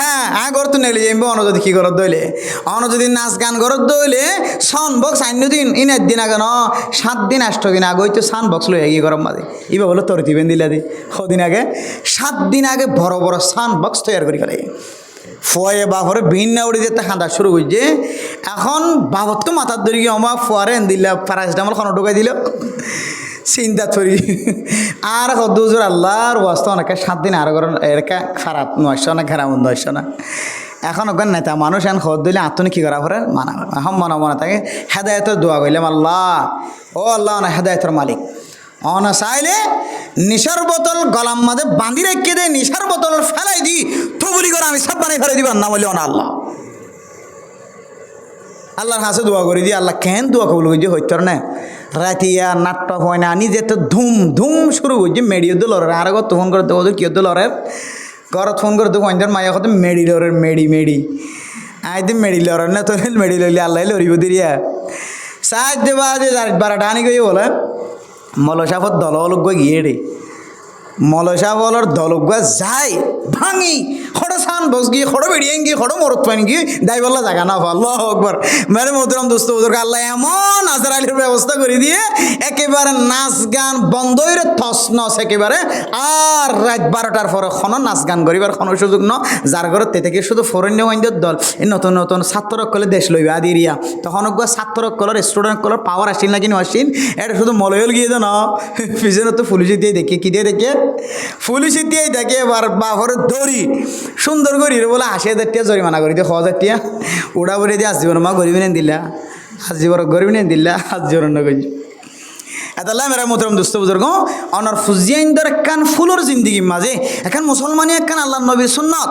হ্যাঁ ঘর তো নেলে যাইব অন যদি কি ঘরত দইলে অন যদি নাচ গান ঘরত দইলে সাউন্ড বক্স আইন দিন ইনের দিন আগে 7 দিন 8 দিন আগে হয়তো সাউন্ড বক্স লই গিয়ে গরম মাঝে ইবা বলো তোর দিবেন দিলা দি সদিন আগে 7 দিন আগে বড় বড় সাউন্ড বক্স তৈরি করে ফেলে ফয়ে বাপরে ভিন্ন উড়ি যেতে খাঁদা শুরু করছে এখন বাবর তো মাথার ধরে গিয়ে আমার ফোয়ারে দিলা প্যারাসিটামল খানো ঢুকাই দিল চিন্তা থরি আর হদুজুর আল্লাহর ওয়াস্ত অনেকে 7 দিন আর করেন এরকা খারাপ 900 না খারাপ 900 না এখন ওখানে নেতা মানুষ এখন খদ দিলে আত্মনি কী করা পরে মানা এখন মনে থাকে হেদায়তের দোয়া করলাম আল্লাহ ও আল্লাহ না হেদায়তের মালিক অনা চাইলে নিশার বোতল গলাম মাঝে বাঁধি রেখে দে নিশার বোতল ফেলাই দি তো বলি করে আমি সব বানিয়ে ফেলে দিবার না বলি অনা আল্লাহ আল্লাহর হাসে দোয়া করে দি আল্লাহ কেন দোয়া কবুল করছি হইতর না রাতিয়া নাটক হয় না নিজে তো ধুম ধুম শুরু করছি মেডিও তো লড়ার আর তখন করে দেবো কেউ তো লড়ের ঘৰত ফোন করে তো পঞ্চার মায়া কত মেডি লরের মেডি আই তো মেডি লরের না তো মেডি লইলে আল্লাহ লরিব দিরিয়া সাহায্য দেবা যে 12টা আনি গই বলে মলসাফত দলক গিয়ে রে মলসাফলর দলক যায় ভাঙি খড়ো সান বস গিয়ে খড়ো বেরিয়ে গিয়ে খড়ো মরত পানি গিয়ে দাই বললা জাগা না আল্লাহ আকবার মেরে মোহতরম দোস্ত ওদেরকে আল্লাহ এমন আজর আলীর ব্যবস্থা করে দিয়ে একেবারে নাচ গান বন্ধ হয়ে থস নস একেবারে আর রাত 12টার পরে কোনো নাচ গান করিবার কোনো সুযোগ ন যার ঘরের তে থেকে শুধু ফরেন্য ওয়াইন্ডের দল এই নতুন নতুন ছাত্রকলে দেশ লইবে আদি এরিয়া তখন ছাত্রকলর স্টুডেন্ট কলর পাওয়ার আসিল নাকি আসিন এটা শুধু মলয়ল গিয়ে তো না পিছনে তো পুলিশ দিয়ে দেখে কি দিয়ে দেখে পুলিশ দিয়েই দেখে এবার বাপরের দড়ি সুন্দর করি বলে 80,000 টাকা জরিমানা করি দিয়ে 1,000 টাকা উড়া বলে দিয়ে আজ জীবন মা গরিবি নেন দিলা আজ জীবন গরিবি নেন দিলা আজ জীবন না করি এতাল্লাহ মেরা মোহতরম দোস্ত বুজুর্গ অনার ফুজিয়াইন্দর একখান ফুলর জিন্দিগি মাঝে এখন মুসলমানি একখান আল্লাহ নবীর সুন্নত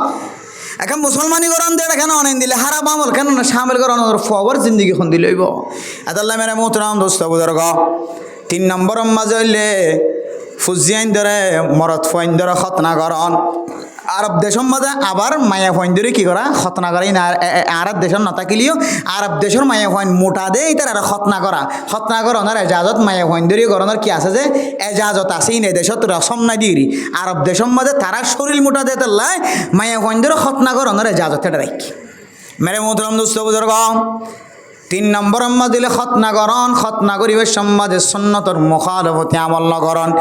এখন মুসলমানি করান দেড় এখানে অনেক দিলে হারাম আমল কেন না সামিল করান ফবর জিন্দিগি খন দিল এতাল্লাহ মেরা মোহতরম দোস্ত বুজুর্গ 3 নম্বর মাঝে হইলে ফুজিয়াইন্দরে মরদ ফাইন্দরে খতনা করন আরব দেশের মধ্যে আবার মায়া ফাইন্দরে কি করা খতনা করা না আরব দেশের না থাকিলেও আরব দেশের মায়া ফাইন মোটা দেয় তার আর খতনা করনার এজাজত মায়া ফাইন্দরে করনার কি আছে যে এজাজত আছে এই দেশত রসম নাই দিরি আরব দেশের মধ্যে তারা শরীর মোটা দেয় তার লাই মায়া ফাইন্দরে খতনা করনার এজাজত এটা রাখি মেরে মোহতরম দোস্ত বুজুর্গ 3 নম্বর দিলে খতনা করিবার সমাজে সুন্নতর মুখালফতি আমল নগরণ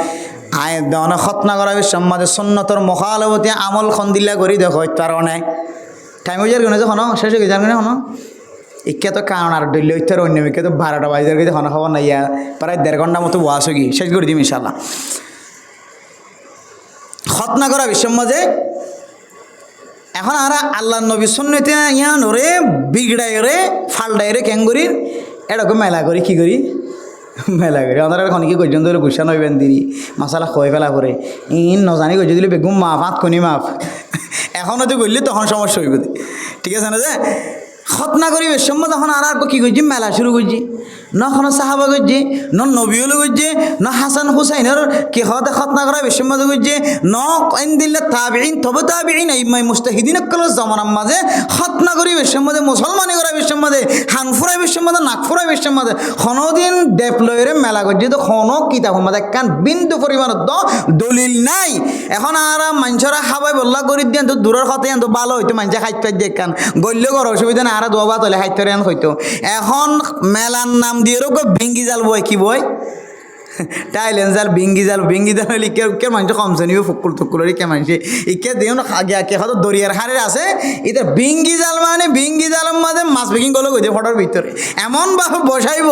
আয় দেওয়ান খতনা করাবে সমাজে সুন্নতর মুখালফতি আমল খন দিলা করি দেখো তার অনেক টাইম হয়ে যাবে যখন শেষ হয়ে যাবে না হন ইকে তো কারণ আর ডইলে ইত্যার অন্য মিকে তো 12টা বাজার গিয়ে হন খবর নাই প্রায় 1.5 ঘন্টা মতো ওয়াশ গিয়ে শেষ করে দিম ইনশাল্লাহ খতনা করা বিশ্বমাজে এখন আর আল্লাহ নবী সুন্নতে ইয়ান রে বিগড়াই রে ফালডাই রে ক্যাঙ্গুরির এরকম মেলা করি কি করি মেলা করি ওনারা এখন কি করছেন ধরে গুসা নইবেন দিদি মশালা খোয় ফেলা করে ইন নজানি করছে দিলে বেগুম মাফ হাত খনি মাফ এখনও তো করলে তখন সমস্যা হইব ঠিক আছে না যে খতনা করি বেশম্মা তখন আর কি করছি মেলা শুরু করছি ন কোনো সাহাবা করছে ন নবীলো করছে ন হাসান হুসাইনের কি হতে খতনা করা বেশম্মা করছে ন আইন দিল্লা তাবিঈন তবে তাবিঈন এই মুস্তাহিদিন কলস জামানার মাঝে খতনা করি বেশম্মাদে মুসলমানি করা বেশম্মাদে হানফুরাই বেশম্মাদে নাকফুরাই বেশম্মাদে কোনোদিন ডেপ্লয়ের মেলা করছে তো কোনো কিতাব মাঝে কান বিন্দু পরিমাণের দলিল নাই এখন আর মানুষরা হাবাই বল্লা করি দিয়ে তো দূরের কথা তো ভালো হইতো মানুষে খাইতে পাই দেখান গল্য কর অসুবিধা না আর দোয়া তলে খাইতে হইতো এখন মেলার নাম দিয়ে রোগ ভিঙ্গি জাল বই কি বই টাইলেন জাল ভিঙ্গি জাল হইলে কে মানুষ কমছে নিবে ফুকুল টুকুলের কে মানুষ ইকে দিও আগে কে হয়তো দরিয়ার হারের আছে এটা ভিঙ্গি জাল মানে ভিঙ্গি জালের মাঝে মাছ বিকিং করলো গই ফটোর ভিতরে এমনভাবে বসাইব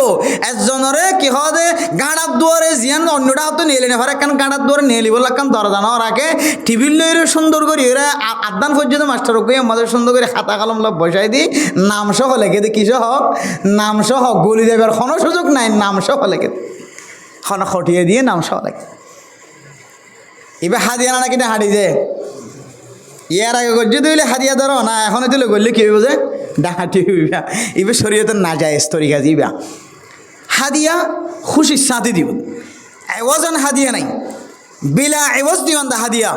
একজনরে কি হতে গাঁড়ার দুয়ারে জিয়ান অন্যটা হয়তো নিয়ে না পারে কারণ গাঁড়ার দুয়ারে নিয়ে লিব লাগকান দরজা না রাখে টিভির লইরে সুন্দর করে এরা আদান পর্যন্ত মাস্টার ওকে আমাদের সুন্দর করে খাতা কলম লোক বসাই দিই নাম সহ লেগে দিই কিসহ হোক নাম সহ গুলি দেবার কোনো সুযোগ নাই নাম সহ লেগে খনা খটিয়ে দিয়ে নাম সহ লাগে এবার হাদিয়া না কিনা হাঁড়ি যে ইয়ার আগে গজ্জে দিলে হাদিয়া ধরো না এখন দিলে গড়লে কি হইব যে ডাহাটি হইবা এবার শরীয়তে না যায় তরিকা দিবা হাদিয়া খুশির সাথে দিব এওয়াজন হাদিয়া নাই বিলা এওয়াজ দিবান দা হাদিয়া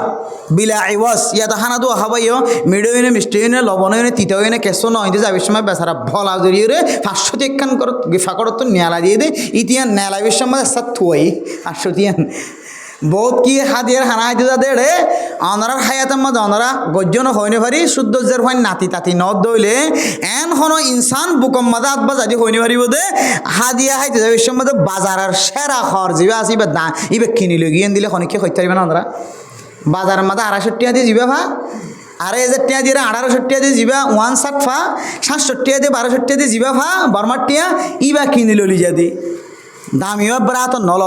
বিলা এওয়াজ ইয়াত হানা দো হাবাইও মিডইনে মিষ্টিনে লবণইনে তিতাইনে কেসো নইতে যাবে সময় বেচারা ভলা জড়িয়ে 500 টেকান কর গিফা করত নেলা দিয়ে দে ইতিয়া নেলা সময় সাত থুই 500 টিয়ান বহুত কি হাদিয়ার হানা হাইতে যাদের রে অনারার হায়াতের মধ্যে অনারা গজ্জন হইনে পারি শুদ্ধজের হয় নাতি তাতি নদ দইলে এন হনো ইনসান বুকম মাদা আতবা যদি হইনে পারিব দে হাদিয়া হাইতে যাবে সময় বাজারের সেরা খর যাবে আসি বা দা ইবে কিনি লই গিয়ে দিলে খনিকে হইতে পারিবে না ওনারা বাজারের মাদা 250 টাকা দিয়ে যাবে ভা 2,000 টাকা দিয়ে 1800 টাকা দিয়ে যাবা 1 শার্ট ফা 700 টাকা দিয়ে 1200 টাকা দিয়ে যাবা ভা বর্মার টিয়া ইবা কিনি ললি যাদি দামিও ব্রাত নল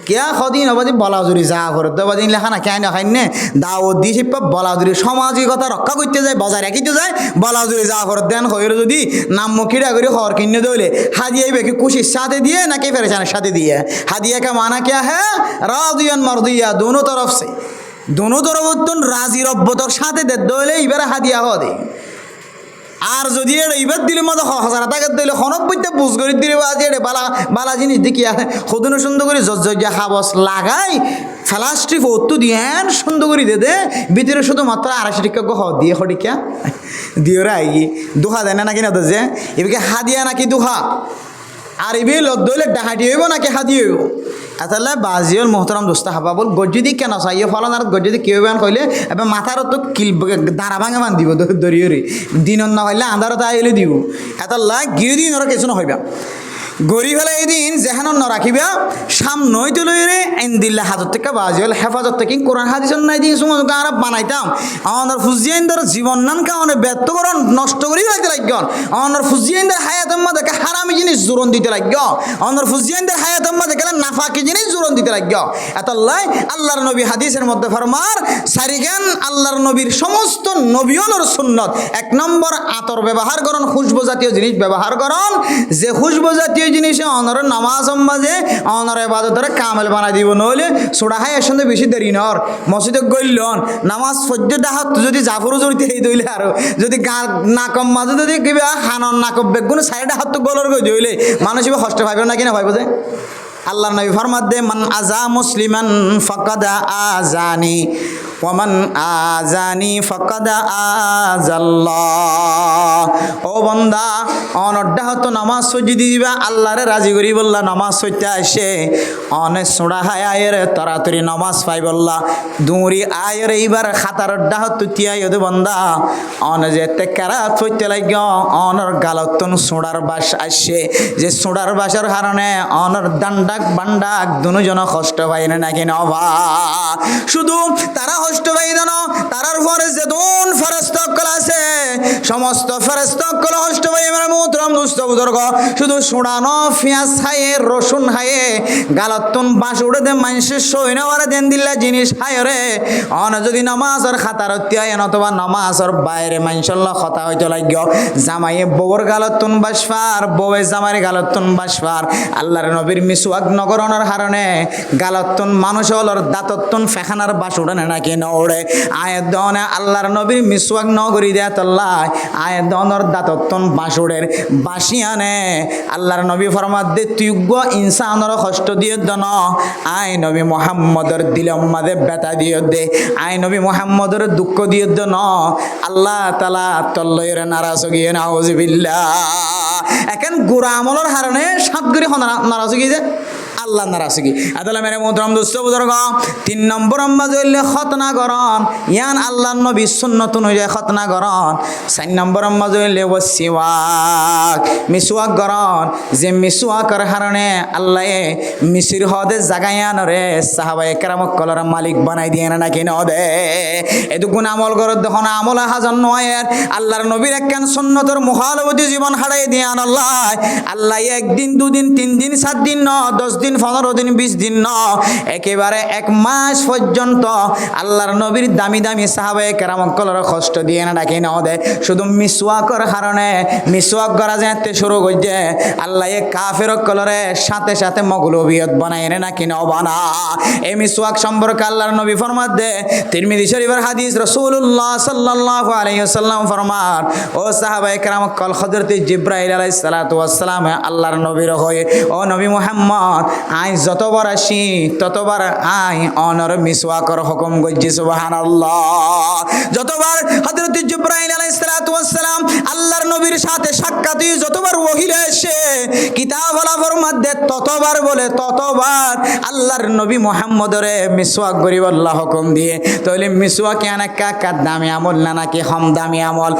কেয়া সদিন হবাদি বলাজুরি যা করে দেবাদিন লেখা না কেন খাই নে দাওয়াত দিয়ে শিপা বলাজুরি সামাজিকতা রক্ষা করতে যায় বজায় রাখিতে যায় বলাজুরি যা করে দেন হয়ে যদি নাম মুখিরা করে খবর কিনে দইলে হাদিয়া বেকি খুশির সাথে দিয়ে নাকি ফেরেশানের সাথে দিয়ে হাদিয়া কা মানা क्या है রাদিয়ান মারদিয়া दोनों तरफ से दोनों तरफ রাজি রব্বতর সাথে দে দইলে এবারে হাদিয়া হদে আর যদি এইবার দিলে মতো 1000 টাকা দিলে হনক বইতে বুঝ করে দিলে আজ এটা বালা বালা জিনিস দেখি সদনে সুন্দর করে জজ্জা হাবস লাগাই প্লাস্টিক অত্তু দিয়ে সুন্দর করে দে ভিতরে শুধুমাত্র 250 টাকা গহ দিয়ে হটিকা দিয়ে ওরা আই দুহা দেয় না নাকি না যে এদিকে হাদিয়া নাকি দুহা আর এবে লদ্দইলে ডাহাটি হইব নাকি হাদি হইব আসলে বাজিওর মোহতরম দোস্তা হাবা বল গজ্জি কেন চাইয়ে ফলন আর গজ্জি কি হইবান কইলে এবার মাথার তো কিল দাঁড়া ভাঙে বান দিব দরিয়রি দিন না হইলে আন্ধারত আইলে দিব এতাল্লা গিয়ে দিন ওরা কিছু না হইবা গড়ি ফেলে এদিন যেখান ন রাখিবা সামনই তো লইরে এন্দিল্লা হাজত থেকে বাজিওল হেফাজত থেকে কোরআন হাদিস নাই দিয়ে সুমন আর বানাইতাম আমার ফুজিয়াইন্দার জীবন নান কারণে ব্যর্থ করন নষ্ট করি রাখতে লাগন আমার ফুজিয়াইন্দার হায়াতের মধ্যে হারামি জিনিস জোরন দিতে লাগ আমার ফুজিয়াইন্দার হায়াতের মধ্যে গেলে নাফাকি জিনিস জোরন দিতে লাগ এতলাই আল্লাহর নবী হাদিসের মধ্যে ফরমার সারিগান আল্লাহর নবীর সমস্ত নবীওয়ালার সুন্নত 1 নম্বর আতর ব্যবহার করন খুশবু জাতীয় জিনিস ব্যবহার করন যে খুশবু জাতীয় জিনিসে অনর নামাজ মাঝে অনর ইবাদতের কামেল বানাই দিব নইলে সোড়া হাই আসলে বেশি দেরি নর মসজিদে গইলন নামাজ ফজ্জ ডাহাত যদি জাফরও জড়িতে এই দইলে আর যদি নাকম মাঝে যদি কিবা হানন নাকব বেগুন সাইডে হাত গলর গই দইলে মানুষ এবার কষ্ট পাইবে না কিনা ভাইব যে আল্লাহর নবী ফরমাত দে মান আজা মুসলিমান ফাকাদ আজানি ওয়ামান আজানি ফাকাদ আজাল্লাহ ও বান্দা অনড্ডাহত নামাজ সজ্জি দিবা আল্লাহরে রাজি করি বললা নামাজ সইতে আসে অনে সোড়া হায় আয়ের তাড়াতাড়ি নামাজ পাই বললা দুরি আয়ের এইবার খাতার ডাহত তিয়াই দে বান্দা অনে যেতে কারাত হইতে লাগ অনর গালতন সোড়ার বাস আসে যে সোড়ার বাসার কারণে অনর দান্ডাক বান্ডাক দুজন কষ্ট পাই না নাকি নবা শুধু তারা কষ্ট পাই না তারার পরে যে দুন ফেরেশতাকল আছে সমস্ত ফেরেশতাকল কষ্ট পাই আমার মুহতরম দুস্থ বুজুর্গ শুধু সুড়ানো পেঁয়াজ খায়ে রসুন খায়ে গালতন বাস উড়ে দে মানুষের সইনাওয়ারে দেন দিল্লা জিনিস খায় রে অন যদি নামাজের খাতার তিয়ায় অথবা নামাজের বাইরে মানুষের কথা হইতে লাগিও জামাইয়ে বউর গালতন বাসফার বউয়ে জামাইয়ের গালতন বাসফার আল্লাহর নবীর মিসওয়াক নগরণের কারণে গালতন মানুষ হলর দাঁততন ফেখানার বাস উড়ে নাকি নড়ে আয়ের দনে আল্লাহর নবীর মিসওয়াক নগরী দেয় তল্লাহ আয়ের দনর দাঁততন বাসুড়ের বাসি আনে আল্লাহর নবী ফরমাত দে তুগ্য ইনসানর কষ্ট দিয়ে দন আই নবী মোহাম্মদর দিলম মাদে বেতা দিয়ে দে আই নবী মোহাম্মদর দুঃখ দিয়ে দন আল্লাহ তালা তল্লয়ের নারাজ গিয়ে নাউজুবিল্লাহ এখন গুড়া আমলের হারণে সাতগুড়ি নারাজ গিয়ে যে আল্লাহ নারাজগি আদালা মেরে মোহতরম দোস্ত বুজুর্গ 3 নম্বর আম্মা জইলে খতনা করন ইয়ান আল্লাহর নবী সুন্নত অনুযায়ী খতনা করন 4 নম্বর আম্মা জইলে ওয়াসিওয়াক মিসওয়াক করন যে মিসওয়াকের কারণে আল্লাহ মিসির হদে জাগায়ান রে সাহাবায়ে কেরামক কলর মালিক বানাই দিয়ে না নাকি নদে এটুকুন আমল কর দেখুন আমল হাজার নয় আল্লাহর নবীর একখান সুন্নতর মুখালবতী জীবন হারাই দিয়ে আল্লাহ আল্লাহ 1 দিন 2 দিন 3 দিন 7 দিন 10 দিন 15 দিন 20 দিন একেবারে 1 মাস পর্যন্ত আল্লাহর নবীর দামি দামি সাহাবায়ে কেরামক কলর কষ্ট দিয়ে না নাকি নদে শুধু মিসওয়াকের কারণে মিসওয়াক করা যেতে শুরু করছে আল্লাহ কাফের কলরে সাথে সাথে মগলবিয়ত বানায় না নাকি নবানা এই মিসওয়াক সম্পর্কে আল্লাহর নবী ফরমাত দে তিরমিজি শরীফের হাদিস রাসূলুল্লাহ সাল্লাল্লাহু আলাইহি ওয়াসাল্লাম ফরমান ও সাহাবায়ে কেরামক কল হযরত জিবরাইল আলাইহিস সালাতু ওয়াস সালাম আল্লাহর নবীর হয়ে ও নবী মুহাম্মদ আই যতবার আসি ততবার আই অনর মিসওয়াকের হুকুম করছি সুবহানাল্লাহ যতবার হযরত জিবরাইল আলাইহিস সালাতু ওয়াস সালাম আল্লাহর নবীর সাথে সাক্ষাৎ যতবার ওহিলে এসে কিতাব আলাফর মধ্যে ততবার বলে ততবার আল্লাহর নবী মুহাম্মদরে মিসওয়াক করিব আল্লাহ হুকুম দিয়ে তাহলে মিসওয়াক কেন কাকা দামি আমল না নাকি কম দামি আমল